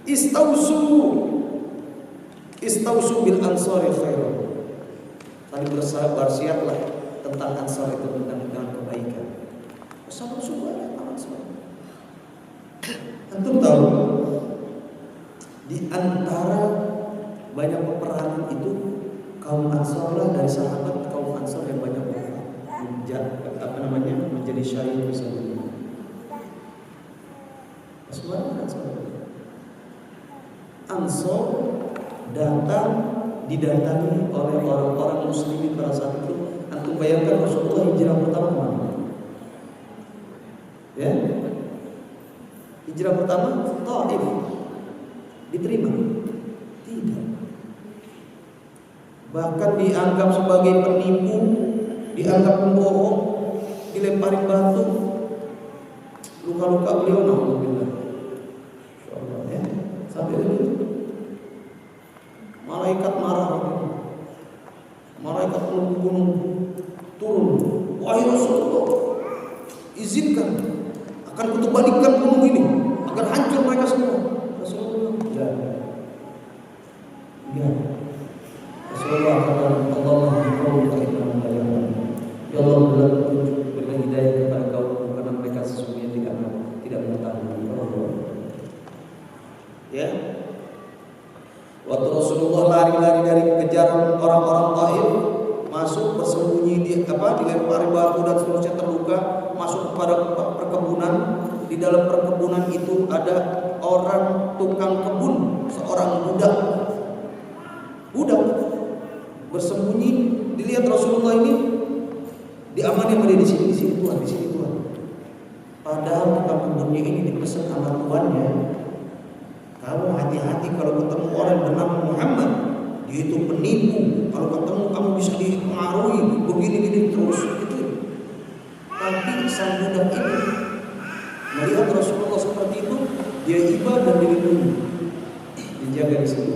Istausu bil ansari khairan. Kalian bersiaplah tentang ansar itu dengan kebaikan. Sabar subhanallah ansar. Antum tahu di antara banyak peperangan itu kaum Ansar lah dari sahabat kaum Ansar yang banyak menjadi syahid misalnya. Subhanallah Ansar didatangi oleh orang-orang muslimin pada saat itu. Antum bayangkan Rasulullah hijrah pertama mana? Ya, hijrah pertama Taif diterima? Tidak. Bahkan dianggap sebagai penipu, dianggap pembohong, dilempari batu, luka-luka beliau alhamdulillah. Insyaallah ya. Sampai itu malaikat marah. Malaikat gunung turun. Wahai Rasulullah, izinkan akan kuterbalikan gunung ini agar hancur mereka semua. Rasulullah, ya. Rasulullah kata Allah ya Allah berikan hidayah kepada kaum karena mereka sesungguhnya tidak mengetahui. Ya. Waktu Rasulullah lari-lari dari kejaran orang-orang Taif, masuk bersembunyi dilempari batu dan seterusnya, terluka, masuk kepada perkebunan. Di dalam perkebunan itu ada orang tukang kebun, seorang budak bersembunyi. Dilihat Rasulullah ini diamani sama dia di sini Tuhan. Padahal tukang kebunnya ini dipesan sama tuannya, kamu hati-hati kalau ketemu orang bernama Muhammad, dia itu penipu, kalau ketemu kamu bisa dipengaruhi, begini-gini terus gitu. Tapi sang budak ini melihat Rasulullah seperti itu, dia iba dan dilindungi, dijaga di situ.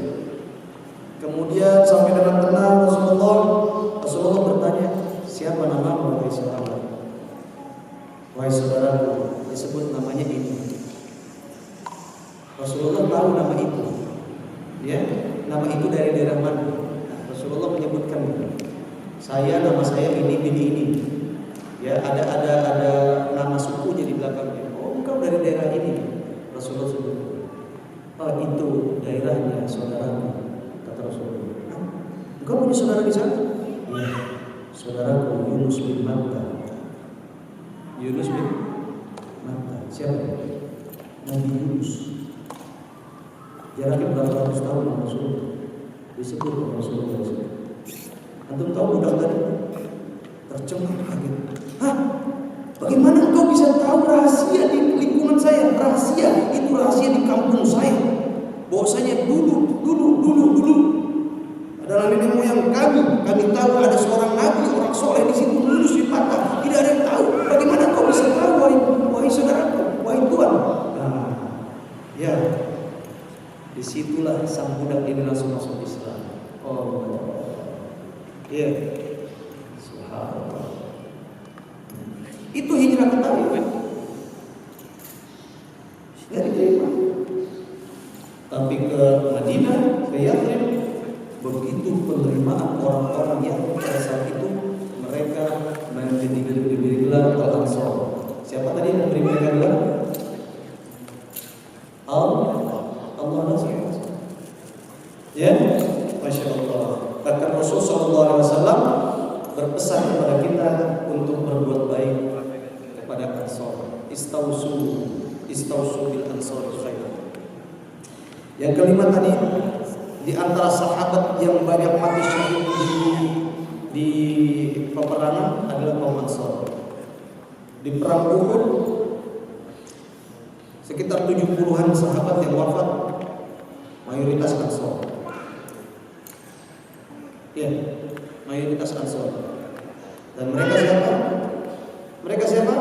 Kemudian sampai dengan tenang Rasulullah bertanya, siapa namamu wahai sahabat? Wahai saudaraku, disebut namanya ini. Rasulullah tahu nama itu, ya, nama itu dari daerah mana? Rasulullah menyebutkan, nama saya ini bin ini, ya, ada nama sukunya di belakangnya. Oh, engkau dari daerah ini. Rasulullah sebut, oh itu daerahnya saudaraku. Rasulullah, engkau punya saudara di sana? Iya, saudaraku Yunus bin Matta. Yunus bin Matta, siapa? Nabi Yunus. Jaraknya berapa ratus tahun sama Rasulullah. Disebut Rasulullah. Antum tahu budak tadi? Tercengang kaget. Hah? Bagaimana engkau bisa tahu rahasia di lingkungan saya? Rahasia, itu rahasia di kampung saya. Bahwasanya dulu adalah nenek moyang kami tahu ada seorang nabi, orang soleh di situ lulus di patah, tidak ada yang tahu. Bagaimana kau bisa tahu wahai saudaraku, wahai Tuhan? Nah, ya, disitulah sang budak ini langsung masuk Islam. Oh, ya, subhanallah. Itu hijrah ke Taif, kan? Dari diterima. Tapi ke Madinah, ke Yathrib, begitu penerimaan orang-orang yang pada saat itu mereka diberi gelar Al-Ansar. Siapa tadi yang memberi mereka gelar? Allah Nasir. Ya, Masya Allah. Bahkan Rasulullah SAW berpesan kepada kita untuk berbuat baik kepada Ansar. Istausu bil Ansar khair. Yang kelima tadi, di antara sahabat yang banyak mati syahid di peperangan adalah kaum Ansar. Di perang Uhud sekitar 70-an sahabat yang wafat, mayoritas Ansar. Ya, mayoritas Ansar. Dan mereka siapa?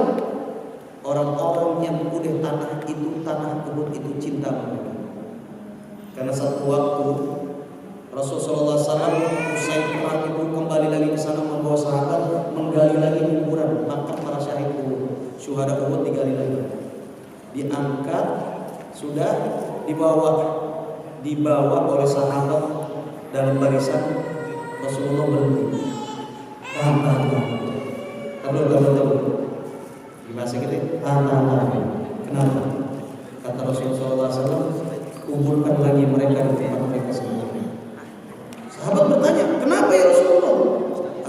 Orang-orang yang udah tanah Uhud itu cinta mereka. Karena satu waktu Rasulullah SAW usai perang itu kembali lagi ke sana membawa sahabat menggali lagi kuburan makam para syahid Uhud, syuhada Uhud digali lagi, diangkat, sudah dibawa oleh sahabat dalam barisan. Rasulullah berhenti. Tahan. Gimana sih gitu? Tahan. Kenapa? Kata Rasulullah SAW, kuburkan lagi mereka di tempat mereka sebelumnya. Sahabat bertanya, kenapa ya Rasulullah?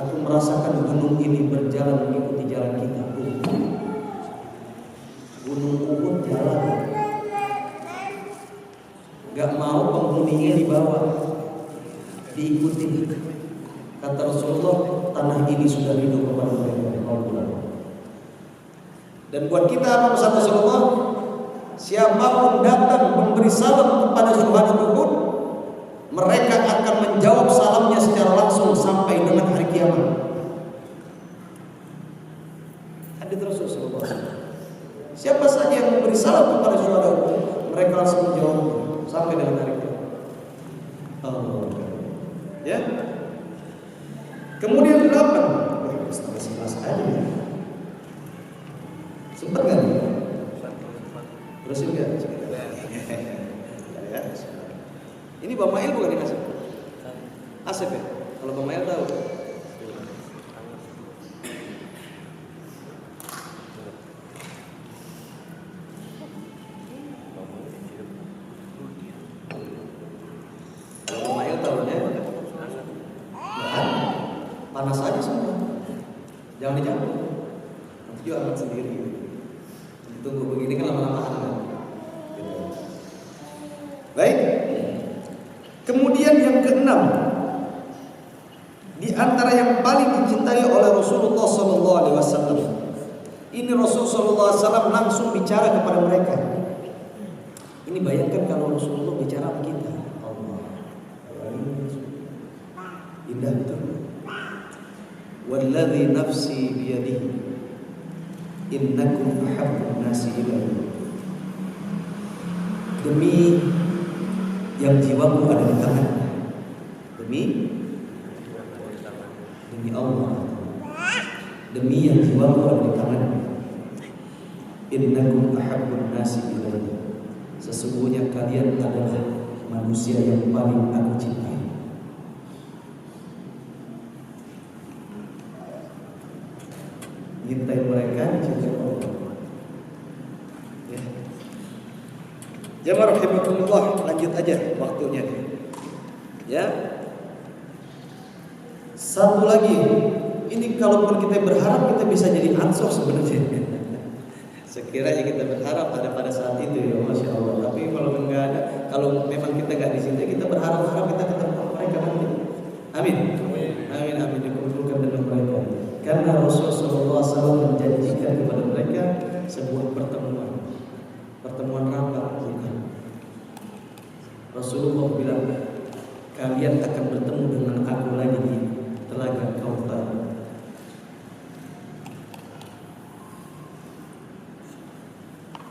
Aku merasakan gunung ini berjalan mengikuti jalan kita. Gunung Uhud jalan, gak mau penghuninya dibawa, diikuti. Kata Rasulullah, tanah ini sudah rindu kepada mereka. Dan buat kita apa pesan Rasulullah? Siapapun datang memberi salam kepada syuhada Uhud, mereka akan menjawab salamnya secara langsung sampai dengan hari kiamat. Hadits Rasulullah. Siapa saja yang memberi salam kepada syuhada Uhud, mereka langsung menjawab sampai dengan hari kiamat. Ya. Kemudian 8. Setengah aja ya. Sempat nggak? Terusin nggak? Ya. Ini Bang Mail bukan ini Asep? Asep ya? Kalau Bang Mail tahu. Kalau Bang Mail tahu ya? Panas aja semua. Jangan dicampur. Nanti juga akan sendiri. Tunggu begini kan lama-lama kan. Baik. Kemudian yang keenam, di antara yang paling dicintai oleh Rasulullah SAW, ini Rasulullah SAW langsung bicara kepada mereka. Ini bayangkan kalau Rasulullah bicara sama kita. Allah. Indah betul. Walladzi nafsi biyadihi innakum ahabbun nasi ilayya. Demi yang jiwaku ada di tangan. Demi Allah. Demi yang jiwaku ada di tangan. Innakum ahabbun nasi ilayya. Sesungguhnya kalian adalah manusia yang paling aku cintai. Cintai mereka, cintai Allah. Ya. Jamaah rahimakumullah, lanjut aja waktunya. Ya. Satu lagi, ini kalaupun kita berharap kita bisa jadi ansor sebenarnya. Sekiranya kita berharap ada pada saat itu ya, masya Allah. Tapi kalau enggak ada, kalau memang kita enggak di situ, kita berharap kita ketemu mereka nanti. Amin. Amin. Dikumpulkan dengan mereka. Karena Rasulullah SAW menjanjikan kepada mereka sebuah pertemuan rapat. Rasulullah bilang, kalian akan bertemu dengan aku lagi di Telaga Kautsar.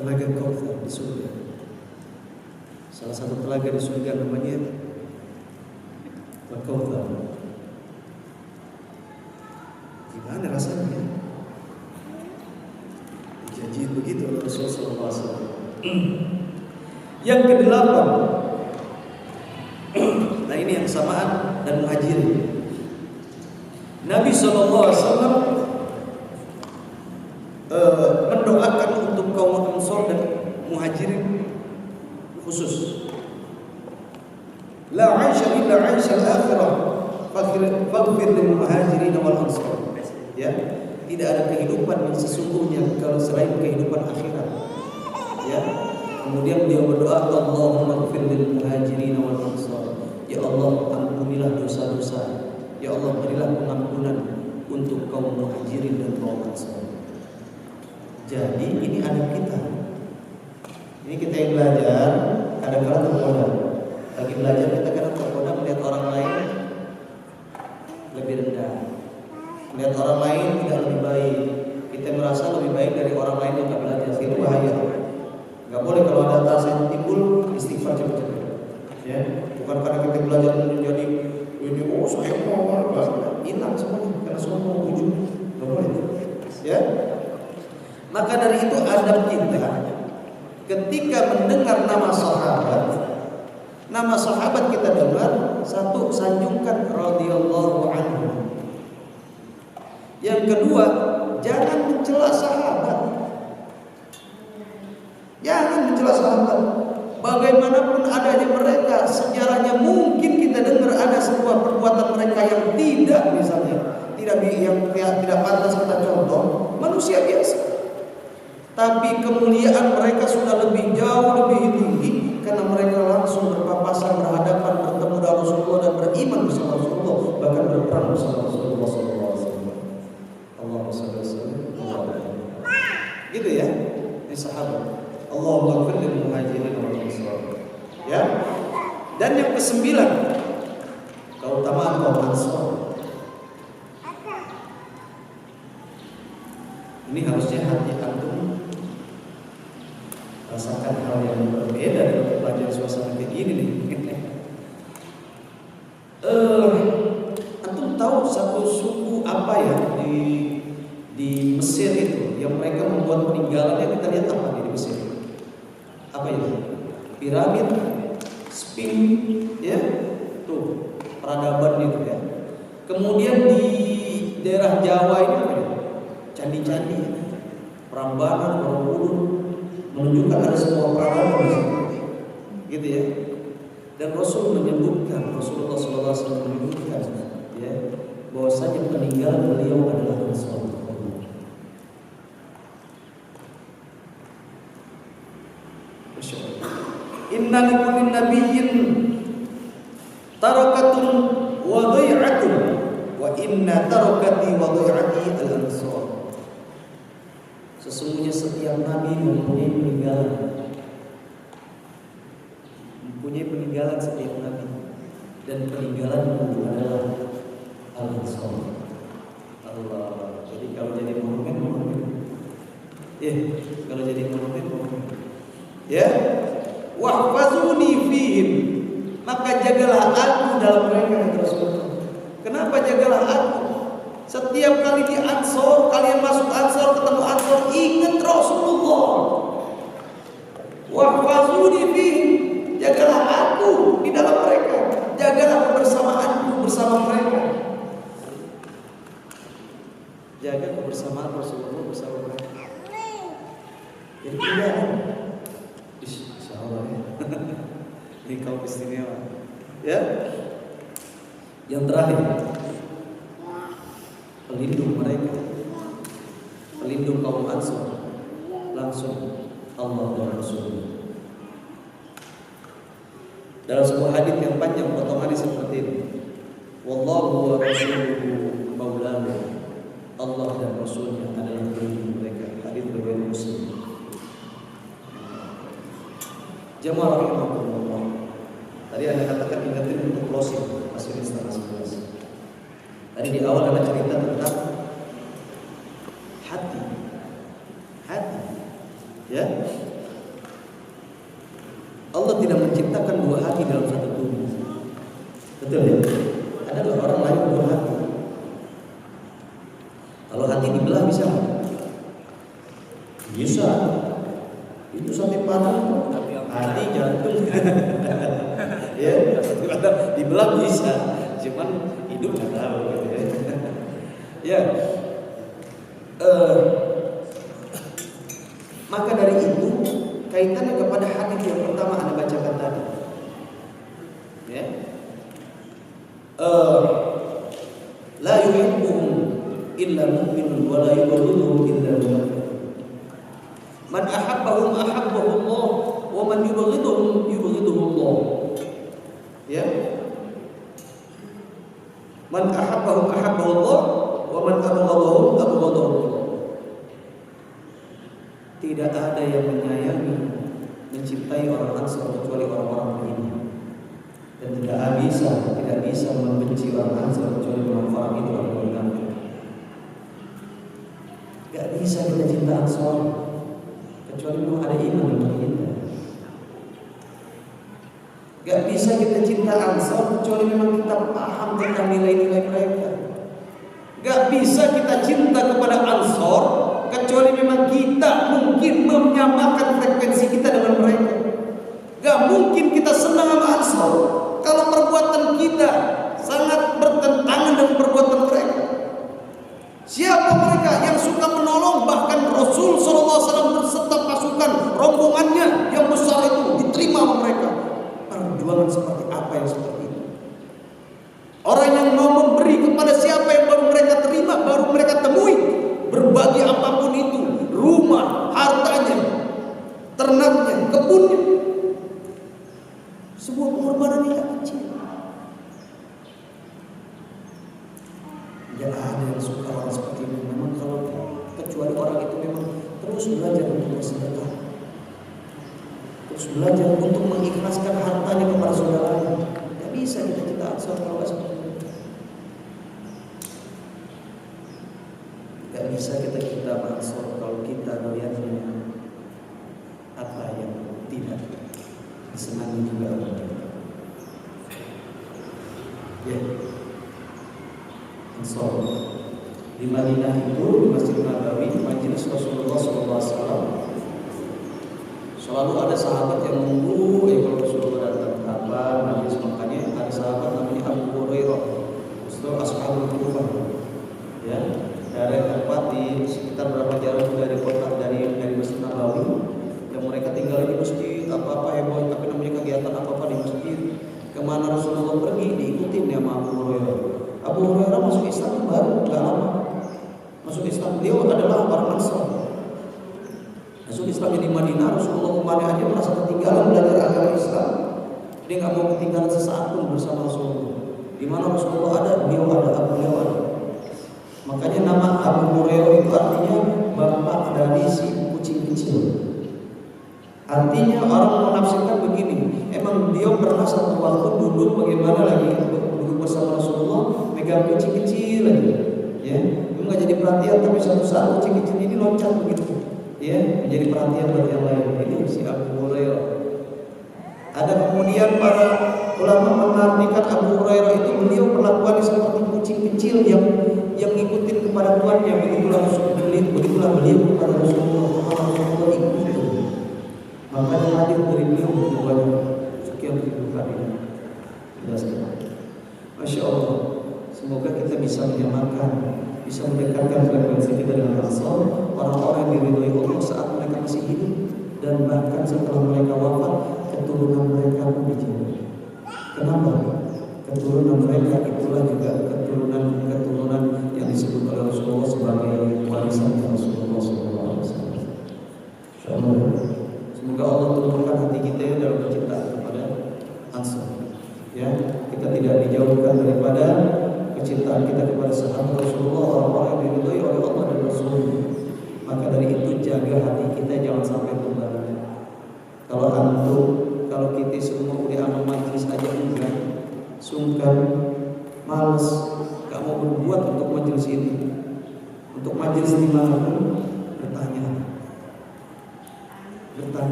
Telaga Kautsar di surga. Salah satu telaga di surga namanya Kautsar. Gimana rasanya? Dijanji begitu oleh Rasulullah SAW. Yang kedelapan, nah ini yang samaan dan muhajirin. Nabi SAW mendoakan untuk kaum Ansor dan muhajirin khusus. La 'aisha illa 'aisha al-akhirah, faghfir lil muhajirin wal ansor. Ya, tidak ada kehidupan yang sesungguhnya kalau selain kehidupan akhirat. Ya, kemudian beliau berdoa, Allahumma ighfir lil muhajirin wal ansor. Ya Allah, ampunilah dosa-dosa. Ya Allah, berilah pengampunan untuk kaum muhajirin dan kaum ansor. Jadi ini adab kita. Ini kita yang belajar, kadang-kadang tergoda. Lagi belajar kita kadang tergoda melihat orang lain lebih rendah, melihat orang lain tidak lebih baik. Kita merasa lebih baik dari orang lain yang tak belajar. Itu bahaya. Gak boleh kalau ada tas yang timbul istighfar cepat-cepat. Ya, bukan karena kita belajar menjadi ini saya mau hilang semuanya karena semua mau ujung. Gak boleh. Ya. Maka dari itu adab kita ketika mendengar nama sahabat kita dengar, satu, sanjungkan radhiyallahu anhu. Yang kedua, jangan mencela sahabat. Jangan mencela sahabat. Bagaimanapun adanya mereka, sejarahnya mungkin kita dengar ada sebuah perbuatan mereka yang tidak, misalnya tidak pantas kita contoh, manusia biasa. Tapi kemuliaan mereka sudah lebih jauh lebih tinggi karena mereka langsung berpapasan, berhadapan, bertemu dengan Rasulullah dan beriman bersama Rasulullah, bahkan berperang bersama Rasulullah SAW. Allahumma shalli wa sallim. Gitu ya, ini sahabat. Allahumma ighfir lil muhajirin wal ansor. Ya. Dan yang kesembilan, keutamaan kaum Ansor. Ini harusnya hati antum rasakan hal yang berbeda dengan pelajaran suasana kayak gini nih. Antum tahu satu suku apa ya di Mesir itu yang mereka membuat peninggalannya, kita lihat apa di Mesir? Apa itu? Piramid, Sphinx, ya, tuh peradaban itu ya. Kemudian di daerah Jawa ini apa ya? Candi-candi, Prambanan, Borobudur, menunjukkan ada sebuah peradaban di situ, gitu ya. Dan Rasulullah SAW menyebutkan, ya, bahwasanya peninggalan beliau adalah Rasul. Inna likulli nabiyyin tarakatun wa dhai'atun wa inna tarakati wa dhai'ati al-ansar. Sesungguhnya setiap nabi mempunyai peninggalan setiap nabi, dan peninggalanmu adalah Kalau jadi monumen. Ya. Wahfazuni fihim. Maka jagalah aku dalam mereka, kata Rasulullah. Kenapa jagalah aku? Setiap kali di Ansor, kalian masuk Ansor, ketemu Ansor, ingat Rasulullah. Wahfazuni fihim. Jagalah aku di dalam mereka. Jagalah kebersamaanku bersama mereka. Jaga kebersamaan Rasulullah bersama mereka. Jadi tidak. Insyaallah ya. Ini kaum istimewa. Ya. Yang terakhir, pelindung mereka, pelindung kaum Ansor, langsung Allah dan Rasulullah. Dalam sebuah hadis yang panjang potongannya seperti ini. Wallahu wa rasuluhu maulana. Allah dan Rasulnya adalah pelindung mereka. Hadis riwayat Muslim. Jamaah rahimakumullah. Tadi Anda katakan ingatin untuk closing masih di setengah 11. Tadi di awal ada cerita tentang hati. Ya. Allah tidak menciptakan dua hati dalam satu tubuh. Betul ya? Ada orang lain dua hati. Kalau hati dibelah bisa? Bisa. Itu sampai patah. Hati jantung. Ya, dibelah bisa. Cuman hidup nggak tahu. Gitu ya. Maka dari itu kaitannya kepada hadis yang pertama Anda bacakan tadi. Ya. La yuhibbuhum illa mu'minun wa la yubghiduhum illa mu'min. Man ahabbahum ahabbahu Allah wa man yubghiduhum yubghiduhu Allah. Ya. Man ahabbahum ahabbahu Allah wa man abghadahum abghadahu Allah. Tidak ada yang menyayangi, mencintai orang Ansor kecuali orang-orang beriman. Dan tidak bisa membenci orang Ansor kecuali orang itu orang munafik. Gak bisa kita cinta Ansor kecuali memang ada iman dalam kita. Gak bisa kita cinta Ansor kecuali memang kita paham tentang nilai-nilai mereka. Gak bisa kita cinta kepada Ansor kecuali memang kita mungkin menyamakan frekuensi kita dengan mereka. Gak mungkin kita senang sama Ansor kalau perbuatan kita sangat bertentangan dengan perbuatan mereka. Siapa mereka yang suka menolong? Bahkan Rasul SAW berserta pasukan rombongannya yang besar itu diterima oleh mereka. Perjuangan seperti apa yang seperti itu? Orang yang mau memberi kepada siapa yang baru mereka terima, baru mereka temui. Berbagi apapun itu, rumah, hartanya, ternaknya, kebunnya. Sebuah pengorbanan yang kecil. Tidak ada yang suka orang seperti itu. Memang kalau kecuali orang itu memang terus belajar untuk bersedekah, terus belajar untuk mengikhlaskan hartanya kepada saudaranya. Tidak bisa kita cinta Ansor kalau tidak seperti itu. Tidak bisa kita cinta Ansor kalau kita melihatnya apa yang tidak disenangi juga oleh kita. Ya. Ansor di Madinah itu di Masjid Nabawi majelis Rasulullah SAW selalu ada sahabat yang menunggu kalau Rasulullah datang kapan majelis. Makanya ada sahabat namanya Abu Hurairah, itu ashabul kurban, ya, dari tempat di sekitar berapa jarak dari kota dari Masjid Nabawi, yang mereka tinggal di masjid apa heboh, tapi namanya kegiatan apa di masjid. Kemana Rasulullah pergi diikutin ya sama Abu Hurairah. Abu Hurairah masuk Islam baru gak lama. Masuk Islam, dia adalah orang Ansor. Masuk Islam di Madinah, Rasulullah kemarin aja merasa ketinggalan belajar agama Islam. Dia gak mau ketinggalan sesaat pun bersama Rasulullah. Di mana Rasulullah ada, beliau ada. Makanya nama Abu Hurairah itu artinya bapak dari si kucing kecil. Artinya orang menafsirkan begini, emang dia pernah satu waktu duduk bagaimana lagi duduk bersama Rasulullah, megang kucing kecil aja, ya, itu nggak jadi perhatian, tapi suatu saat kucing kecil ini loncat begitu, ya, menjadi perhatian buat yang lain. Ini si Abu Hurairah. Ada kemudian para ulama mengartikan Abu Hurairah itu beliau perlakuan seperti kucing kecil yang ngikutin kepada tuannya. Begitulah beliau kepada Rasulullah. Rasulullah ikut. Maka hadir dari beliau banyak sekian ribu kali. Masya Allah. Semoga kita bisa menyamakan, bisa mendekatkan frekuensi kita dengan Rasul, orang-orang yang diridhoi Allah saat mereka masih hidup dan bahkan setelah mereka wafat, keturunan mereka pun dijaga. Kenapa? Keturunan mereka itulah juga keturunan yang disebut oleh Rasulullah sebagai warisan Rasulullah SAW. Semoga Allah tumbuhkan hati kita dalam kecintaan kepada Ansor. Ya, kita tidak dijauhkan daripada kecintaan kita kepada sahabat Rasulullah, orang-orang yang diridhoi oleh Allah dan Rasulnya. Maka dari itu jaga hati kita jangan sampai terbalik. Kalau kita semua udah amal majlis aja enggak, sungkan, males, gak mau berbuat untuk majlis ini, untuk majlis dimanapun, bertanya.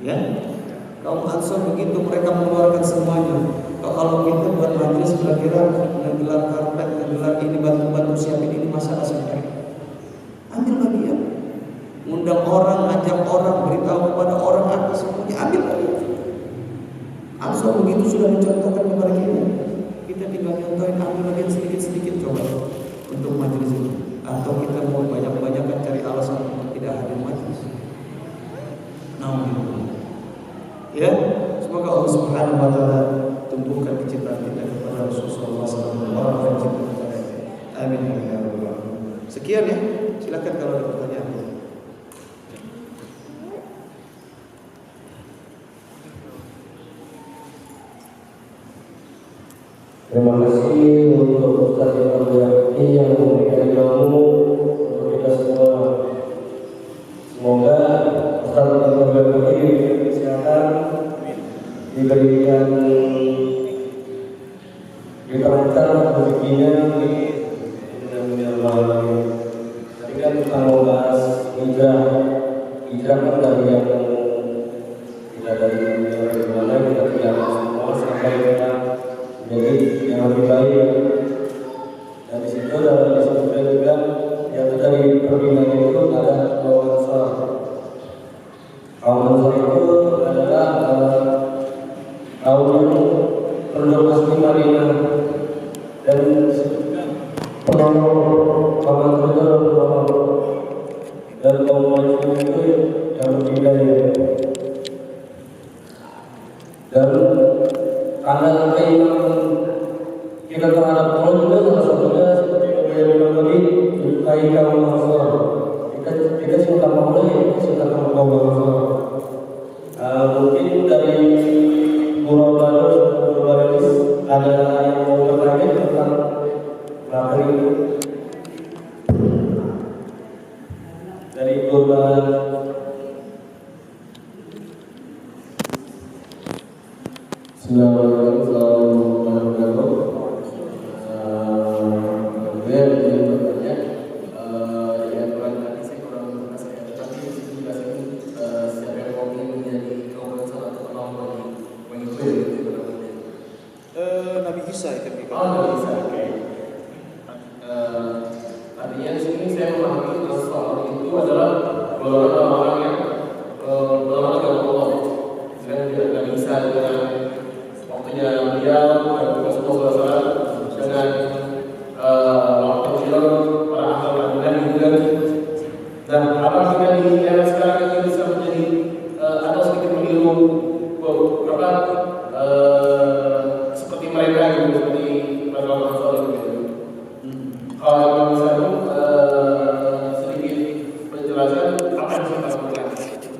Ya, kaum Ansor begitu, mereka mengeluarkan semuanya. Kalau kita buat majlis kira-kira menggelar karpet, menggelar ini batu-batu siapin ini masalah sampai ambil lagi ya. Undang orang, ajak orang, beritahu kepada orang apa semuanya, ambil lagi. Ansor begitu sudah mencontohkan kepada kita. Kita tinggal contohin, ambil lagi sedikit-sedikit coba untuk majlis ini. Atau kita mau banyak-banyakan cari alasan untuk tidak hadir majlis. Ya, semoga Allah Subhanahu wa taala tumbuhkan kecintaan kita kepada Rasulullah SAW. Amin ya rabbal alamin. Sekian ya, silakan kalau ada pertanyaan. Terima kasih untuk Ustaz yang memberikan ilmu untuk kita semua. Semoga Ustaz yang diberi kesehatan, diberikan diperlancar rezekinya dan tadi kan kita mau bahas hijrah kan dari yang tidak dari mana kita tidak semua sampai kita menjadi yang lebih baik. Dan di situ disebutkan juga yang dari perbincangan itu ada kaum Ansor. Kaum Ansor itu adalah kaum yang penduduk asli Madinah dan penolong kaum Ansor itu adalah penolong, dan kaum Ansor itu yang berbeda ya. Dan karena keimanan kita terhadap Allah juga salah satunya seperti yang tadi menyukai kaum Ansor. Kita suka Allah ya, kita suka kaum Ansor. Mungkin dari Guru Baris ada yang mau bertanya tentang materi dari Guru Baris. Assalamualaikum warahmatullahi wabarakatuh. Kemudian yang bertanya, yang tadi saya kurang saya tadi dijelasin siapa yang mau menjadi kaum Ansor atau penolong mengikuti Nabi Isa itu kan. Nabi Isa, oke. Artinya di sini saya memahami Ansor itu adalah golongan orang yang golongan Allah. Sedangkan tidak Nabi Isa dengan waktunya beliau dan Rasulullah SAW dengan waktu beliau para ahli Madinah gitu kan. Dan apa kita di era sekarang ini bisa menjadi ada sedikit mengilmu seperti mereka gitu, seperti para Ansor gitu. Kalau bisa sedikit penjelasan apa yang bisa kita lakukan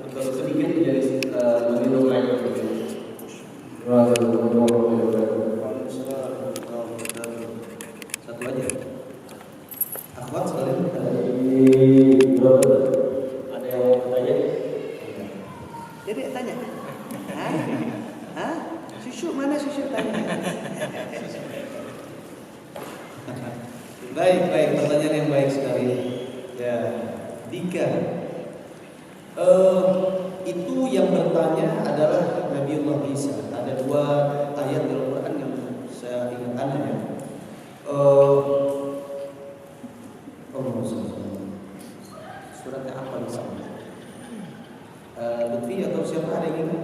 untuk sedikit menjadi meniru mereka gitu. Satu aja. Akhwat sekalian ada yang mau bertanya? jadi tanya. Hah? Susu mana susu tanya? Baik, pertanyaan yang baik sekali. Tiga. Itu yang bertanya adalah Nabiullah Isa. Ada dua ayat dalam Quran yang saya ingatkan ya. Suratnya apa di sana? Lutfi atau siapa ada yang ingat?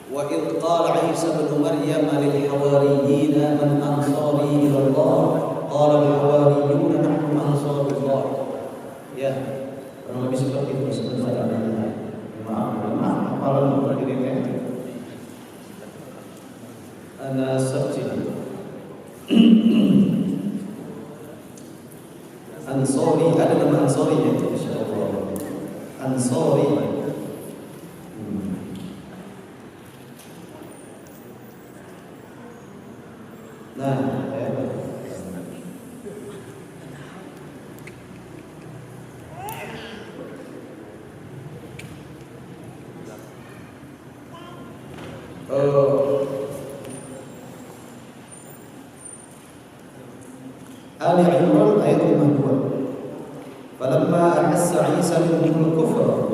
Wa idh qala Isa ibn Maryam lil hawariyyin man ansari ila Allah qala al hawariyun nahnu ansarullah. Ya, kurang lebih seperti itu sebentar. Maaf, hafalan tadi kan. Ana searching. Ansori, ada nama Ansori ya, insyaallah. Ansori. Nah, ya. Ali Imran ayat 52. Falamma ahassa Isa minhum al-kufra.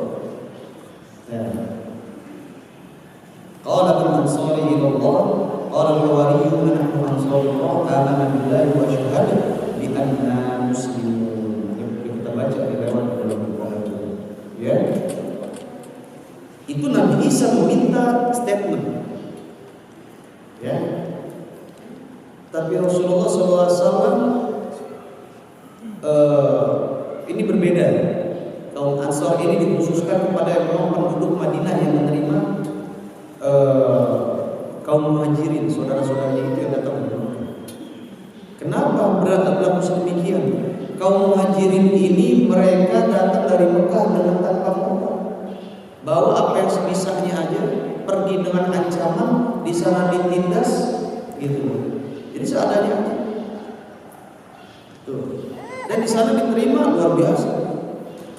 Qala man ansari ila Allah qala al-hawariyun nahnu ansarullah amana billahi wa syahada bi anna muslimun. Kita baca di lewat dalam ya. Itu Nabi Isa meminta statement. Ya. Tapi Rasulullah SAW ini berbeda. Kaum Ansar ini dikhususkan kepada memang penduduk Madinah yang menerima kaum Muhajirin, saudara-saudaranya itu yang datang dari Mekah. Kenapa berlaku sedemikian? Kaum Muhajirin ini mereka datang dari Mekah dengan tanpa modal, bawa apa yang sebisanya aja, pergi dengan ancaman, di sana ditindas, gitu. Jadi seadanya aja. Tuh. Dan di sana diterima luar biasa.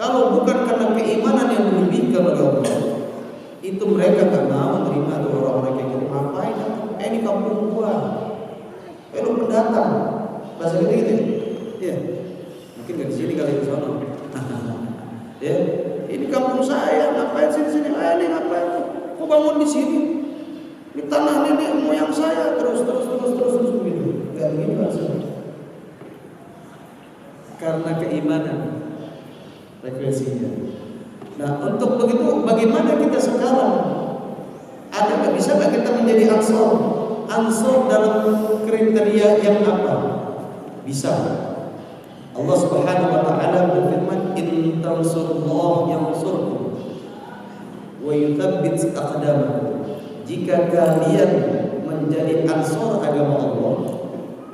Kalau bukan karena keimanan yang dilebihkan oleh Allah, itu mereka gak mau menerima tuh orang-orang kayak gitu. Ngapain? Ini kampung gua. Lu pendatang. Bahasa gitu. Ya. Mungkin gak di sini kali di sana. Ya. Ini kampung saya. Ngapain sini? Ini ngapain? Kok bangun di sini? Di tanah nenek moyang saya. Terus begitu. Gak begini maksudnya. Karena keimanan frekuensinya. Nah, untuk begitu bagaimana kita sekarang? Ada nggak, bisa nggak kita menjadi ansor? Ansor dalam kriteria yang apa? Bisa. Allah Subhanahu wa taala berfirman, "In tansurullah yansurkum wa yuthabbit aqdamakum." Jika kalian menjadi ansor agama Allah,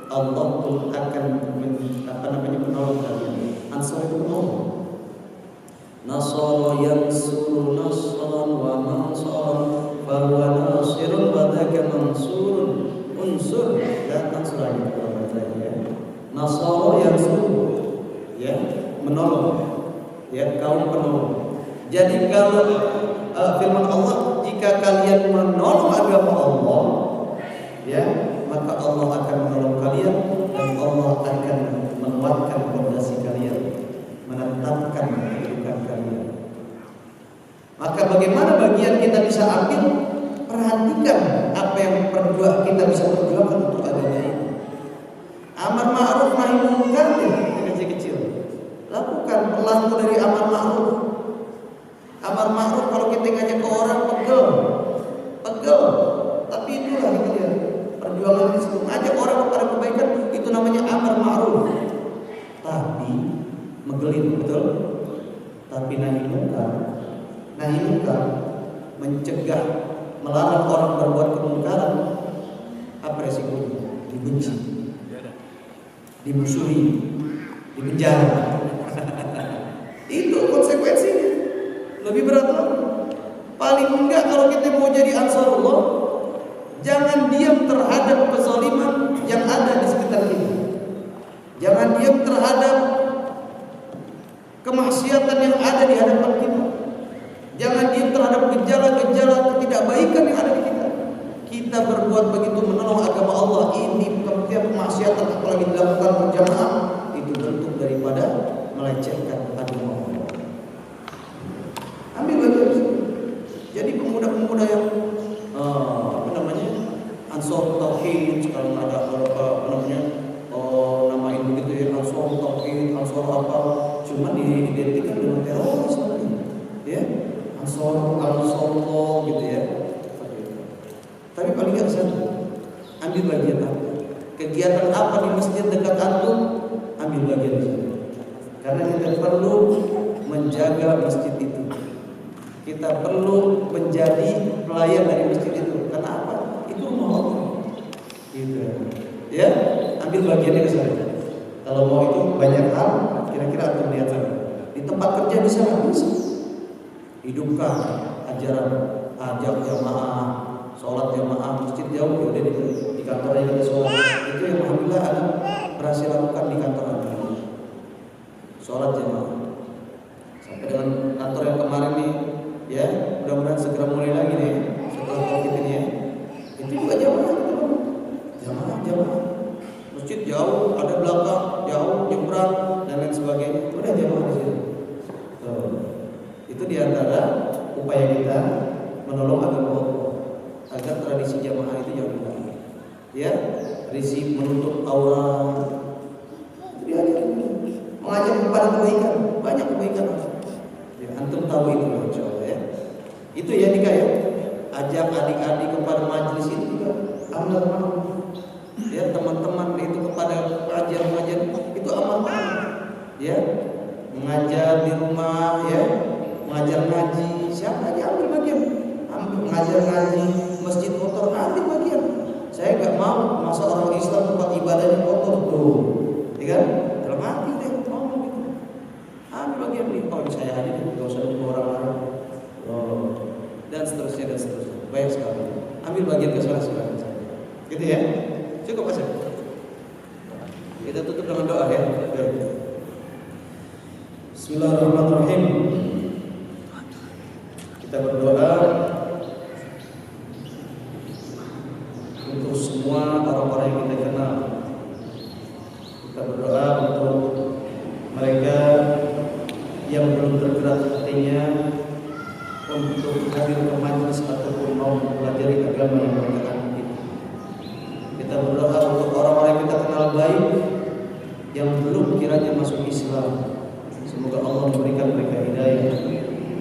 Allah pun akan menolong kalian. Ansor itu menolong. Nasara yansuru nasran wa mansaran fa huwa nasirun wa dzaka mansurun unsur la tansurani ya. Nasara yansuru ya, menolong ya, kaum penolong. Jadi kalau firman Allah, jika kalian menolong agama Allah ya, maka Allah akan menolong kalian dan Allah akan menguatkan fondasi kalian, menetapkan kehidupan kalian. Maka bagaimana bagian kita bisa ambil? Perhatikan apa yang kita bisa perjuangkan untuk agama ini. Amar ma'ruf nahi munkar kecil-kecil. Lakukan pelaku dari amar ma'ruf. Amar ma'ruf kalau kita ngajak ke orang pegel. Tapi itulah gitu ya. Perjuangan itu ngajak orang kepada kebaikan itu namanya amar ma'ruf. Tapi megelin, betul? Tapi nahi munkar mencegah, melarang orang berbuat kemungkaran. Apa resikonya? Dibenci, dimusuhi, dipenjara. Itu konsekuensinya. Lebih berat lagi. Paling enggak kalau kita mau jadi ansarullah, jangan diam terhadap kezaliman yang ada di sekitar kita. Jangan diam terhadap kemaksiatan yang ada di hadapan kita. Jangan diam terhadap gejala-gejala ketidakbaikan yang ada di kita. Kita berbuat begitu menolong agama Allah ini, kemaksiatan apalagi dilakukan berjamaah, itu bentuk daripada melecehkan agama Allah. Ambil bagian. Jadi pemuda-pemuda yang Ansor Tauhid, sekarang ada namain begitu ya, Ansor Tauhid, Ansor apa, cuma diidentikan dengan teroris namanya, ya, Ansor gitu ya. Tapi paling nggak satu, ambil bagian apa? Kegiatan apa di masjid dekat antum, ambil bagian di sana. Karena kita perlu menjaga masjid itu. Kita perlu menjadi pelayan dari masjid itu. Karena apa? Itu rumah Allah. Gitu. Ya, ambil bagiannya ke sana. Kalau mau itu banyak hal, kira-kira antum lihat sana. Di tempat kerja bisa bisa. Hidupkan ajaran ajak jamaah, sholat jamaah, masjid jauh, udah di kantor aja kita sholat. Itu yang alhamdulillah ada berhasil lakukan di kantor Anda. Sholat jamaah. Sampai dengan kantor yang kemarin nih, ya, mudah-mudahan segera mulai lagi nih setelah COVID ini ya. Itu juga jamaah, jamaah. Masjid jauh, ada belakang, jauh, nyebrang dan lain sebagainya. Udah jamaah di sini. Itu diantara upaya kita menolong agama Allah agar tradisi jamaah itu jauh lebih baik. Ya, tradisi menutup aurat, mengajak kepada kebaikan, banyak kebaikan. Ya, antum tahu itu insya Allah ya. Itu ya nikah ya. Ajak adik-adik kepada majelis itu juga amal ma'ruf. Ya, teman-teman itu kepada pengajian itu amal ma'ruf. Ya, mengajar di rumah ya, mengajar ngaji, siapa aja ambil bagian. Mengajar ngaji, masjid kotor ambil bagian. Saya nggak mau masa orang Islam tempat ibadahnya kotor tuh, ya kan? Dalam hati deh, mau gitu. Ambil bagian nih, saya aja deh, nggak usah nunggu orang lain. Dan seterusnya. Banyak sekali. Ambil bagian ke sana sekarang. Gitu ya. Cukup aja. Kita tutup dengan doa ya. Bismillahirrahmanirrahim. Kita berdoa untuk semua orang-orang yang kita kenal. Kita berdoa untuk mereka yang belum tergerak hatinya untuk hadir ke majelis ataupun mau mempelajari agama yang mereka anut. Kita berdoa untuk orang-orang yang kita kenal baik yang belum kiranya masuk Islam. Semoga Allah memberikan mereka hidayah.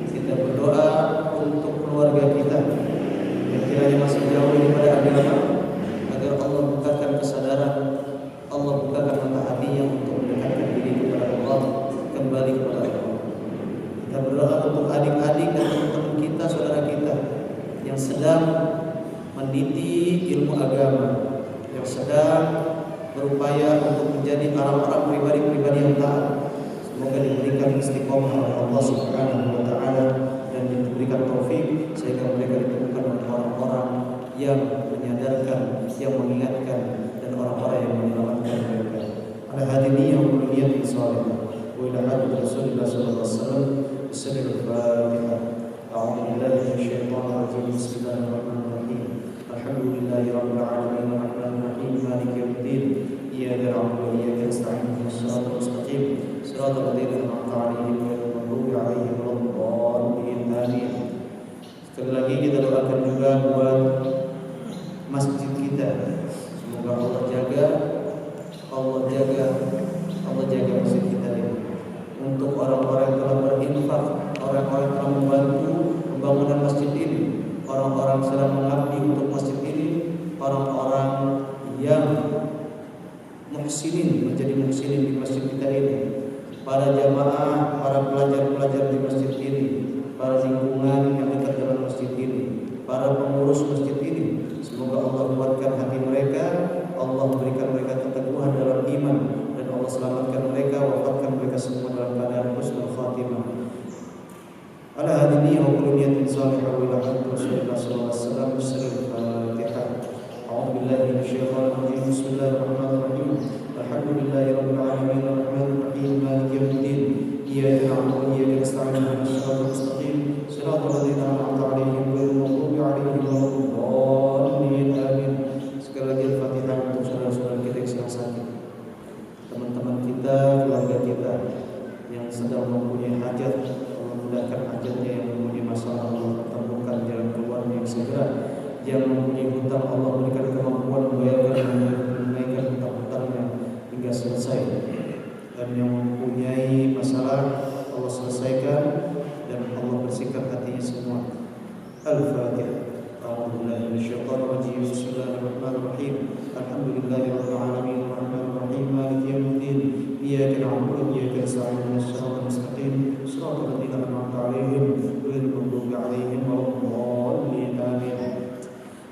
Kita berdoa untuk keluarga kita yang kiranya masih jauh daripada agama, agar Allah bukakan kesadaran, Allah bukakan mata hatinya untuk mendekatkan diri kepada Allah, kembali kepada Allah. Kita berdoa untuk adik-adik dan teman-teman kita, saudara kita yang sedang mendidik ilmu agama, yang sedang berupaya untuk menjadi orang-orang pribadi-pribadi yang taat. Semoga diberikan istiqomah oleh Allah Subhanahu wa taala dan diberikan taufik sehingga mereka ditemukan oleh orang-orang yang menyadarkan, yang mengingatkan, dan orang-orang yang menyelamatkan mereka. Ala hadini yang mulia salih. Wa ila hadis Rasulullah sallallahu alaihi wasallam. Bismillahirrahmanirrahim. A'udzu billahi minasyaitonir rajim. Bismillahirrahmanirrahim. Alhamdulillahi rabbil alamin arrahmanir rahim maliki yaumiddin. Iyyaka na'budu wa iyyaka nasta'in. Ihdinas siratal mustaqim. Siratal ladzina an'amta 'alaihim ghairil maghdubi 'alaihim waladdallin. Amin. Sekali lagi kita doakan juga buat masjid kita. Semoga Allah jaga masjid kita ini. Untuk orang-orang yang telah berinfak, orang-orang yang telah membantu pembangunan masjid ini, orang-orang sedang mengabdi untuk masjid ini, orang-orang yang muhsinin, menjadi muhsinin di masjid kita ini, para jamaah, para pelajar-pelajar di masjid ini, para lingkungan yang dekat dengan masjid ini, para pengurus masjid ini. Semoga Allah kuatkan hati mereka, Allah berikan mereka keteguhan dalam iman, dan Allah selamatkan mereka, wafatkan mereka semua dalam keadaan husnul khatimah. Ala hadini wa kullu niyatin salihah wa ila Rasulullah sallallahu alaihi wasallam. Bismillahirrahmanirrahim. A'udzu billahi minasyaitonir rajim. Bismillahirrahmanirrahim. Alhamdulillahi rabbil alamin arrahmanir rahim maliki yaumiddin. Iyyaka na'budu wa iyyaka nasta'in. Ihdinas siratal mustaqim. Siratal ladzina an'amta 'alaihim ghairil maghdubi 'alaihim waladdallin. Amin. Sekali lagi Al-Fatihah untuk saudara-saudara kita yang sedang sakit, teman-teman kita, keluarga kita yang Yang mempunyai hutang Allah berikan kemampuan menunaikan hutang-hutangnya hingga selesai. Dan yang mempunyai masalah Allah selesaikan dan Allah bersihkan hatinya semua. Al-Fatihah. A'udzubillahi minasyaitonir rajim. Bismillahirrahmanirrahim. Alhamdulillahirabbil alamin arrahmanir rahim maliki yaumiddin. Iyyaka na'budu wa iyyaka nasta'in ihdinas siratal mustaqim siratal ladzina an'amta 'alaihim ghairil maghdubi 'alaihim waladdallin. Amin.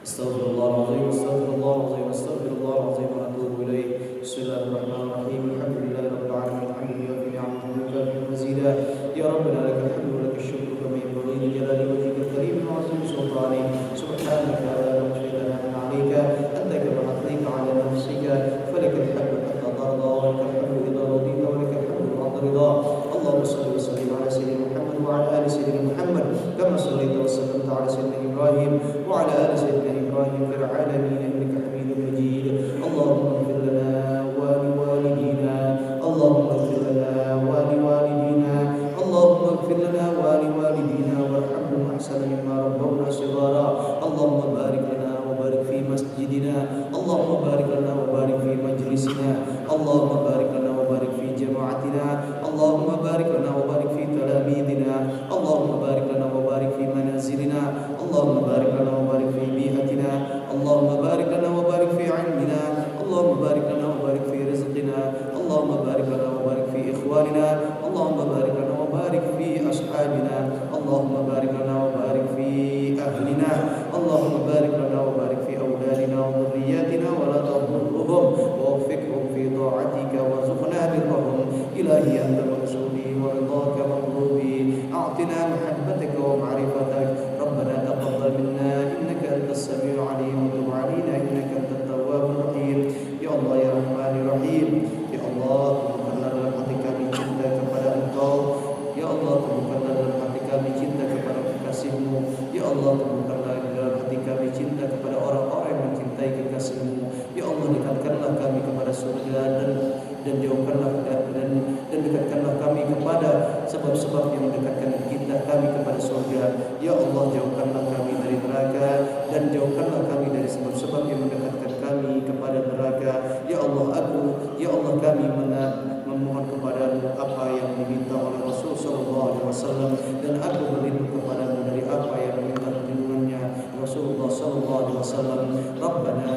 Astaghfirullahaladzim, astaghfirullahaladzim, astaghfirullahaladzim wa atubu ilaih. Bismillahirrahmanirrahim. Alhamdulillahirabbil alamin hamdan yuwafi ni'amahu wa yukafi mazidah. Ya Rabbana lakal hamdu wa lakal syukru kama yanbaghi li jalali wajhikal karim wa 'azimi sultanik. Subhanaka la ilaha illa anta أنك بحقك على نفسك فلك الحمد حتى ترضى ولك الحمد إذا رضيت ولك الحمد بعد رضا. اللهم صل وسلم على سيدنا محمد وعلى آل سيدنا محمد كما صليت وسلمت على سيدنا إبراهيم وعلى آل سيدنا إبراهيم في العالمين إنك حميد مجيد. اللهم اغفر لنا ولوالدينا اللهم اغفر لنا ولوالدينا اللهم اغفر لنا ولوالدينا وارحمهم أحسن مما ربونا صغارا. اللهم بارك لنا وبارك في مسجدنا. اللهم بارك لنا وبارك في مجلسنا. اللهم بارك لنا وبارك في جماعتنا. اللهم بارك لنا وبارك في تلاميذنا. اللهم بارك لنا وبارك في منازلنا. اللهم بارك لنا وبارك في بيئتنا. اللهم بارك لنا وبارك في علمنا. اللهم بارك لنا وبارك في رزقنا. اللهم بارك لنا وبارك في إخواننا. اللهم بارك لنا وبارك في أصحابنا. اللهم بارك لنا وبارك في أهلنا. اللهم بارك لنا وبارك في أولادنا وذرياتنا ولا تضرهم ووفقهم في طاعتك وارزقنا برهم. إلهي أنت مرسولي ورضاك مطلوبي. أعطنا محبتك ومعرفتك. ربنا تقبل منا إنك أنت السميع العليم وتب علينا إنك أنت التواب الرحيم. Ya Allah ya Rahman ya Rahim. Ya Allah, temukanlah dalam hati kami cinta kepada Engkau. Ya Allah, temukanlah dalam hati kami cinta kepada kekasih-Mu. Ya Allah, temukanlah dalam hati kami cinta kepada orang-orang yang mencintai kekasih-Mu. Ya Allah, dekatkanlah kami kepada surga dan jauhkanlah dan dekatkanlah kami kepada sebab-sebab yang mendekatkan kami kepada surga. Ya Allah, jauhkanlah kami dari neraka dan jauhkanlah kami dari sebab-sebab yang mendekatkan kami kepada neraka. Ya Allah, ya Allah kami memohon kepadamu apa yang diminta oleh Rasul sallallahu alaihi wasallam dan aku berlindung kepadamu dari apa yang diminta perlindungannya Rasulullah sallallahu alaihi wasallam. Rabbana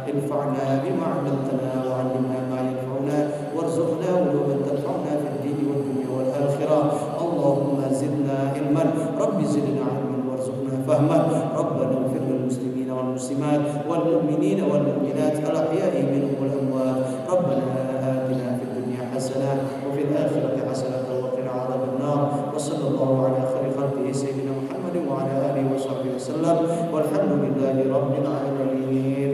infa'na bima 'allamtana wa 'allimna ma yanfa'una warzuqna uluman tanfa'una fid din wad dunya wal akhirah. Allahumma zidna ilman, rabbi zidna 'ilman warzuqna fahman. Rabbana ighfir lil muslimina wal muslimat wal mu'minina wal mu'minat al ahya'i minhum wal amwat. Rabbana atina fid dunya hasanah wa fil akhirati hasanah wa qina adhaban nar. Wa sallallahu ala khairi khalqihi sayyidina Muhammad wa ala alihi wa sahbihi wasallam walhamdulillahi rabbil alamin.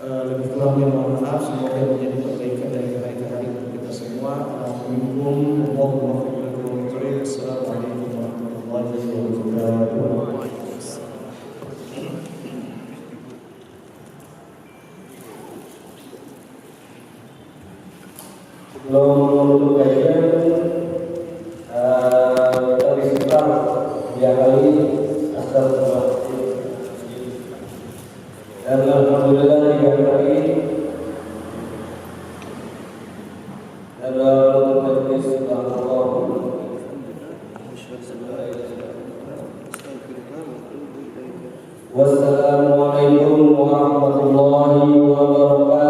Lebih kurangnya mohon maaf, semoga menjadi kebaikan dari hari-hari untuk kita semua. Assalamualaikum warahmatullahi wabarakatuh. Assalamualaikum warahmatullahi wabarakatuh. Sebelum menutup kajian, kita beristighfar tiga kali astagfirullah. Dan alhamdulillah tiga kali. Dan menutup majlis Allah. Wassalamualaikum warahmatullahi wabarakatuh.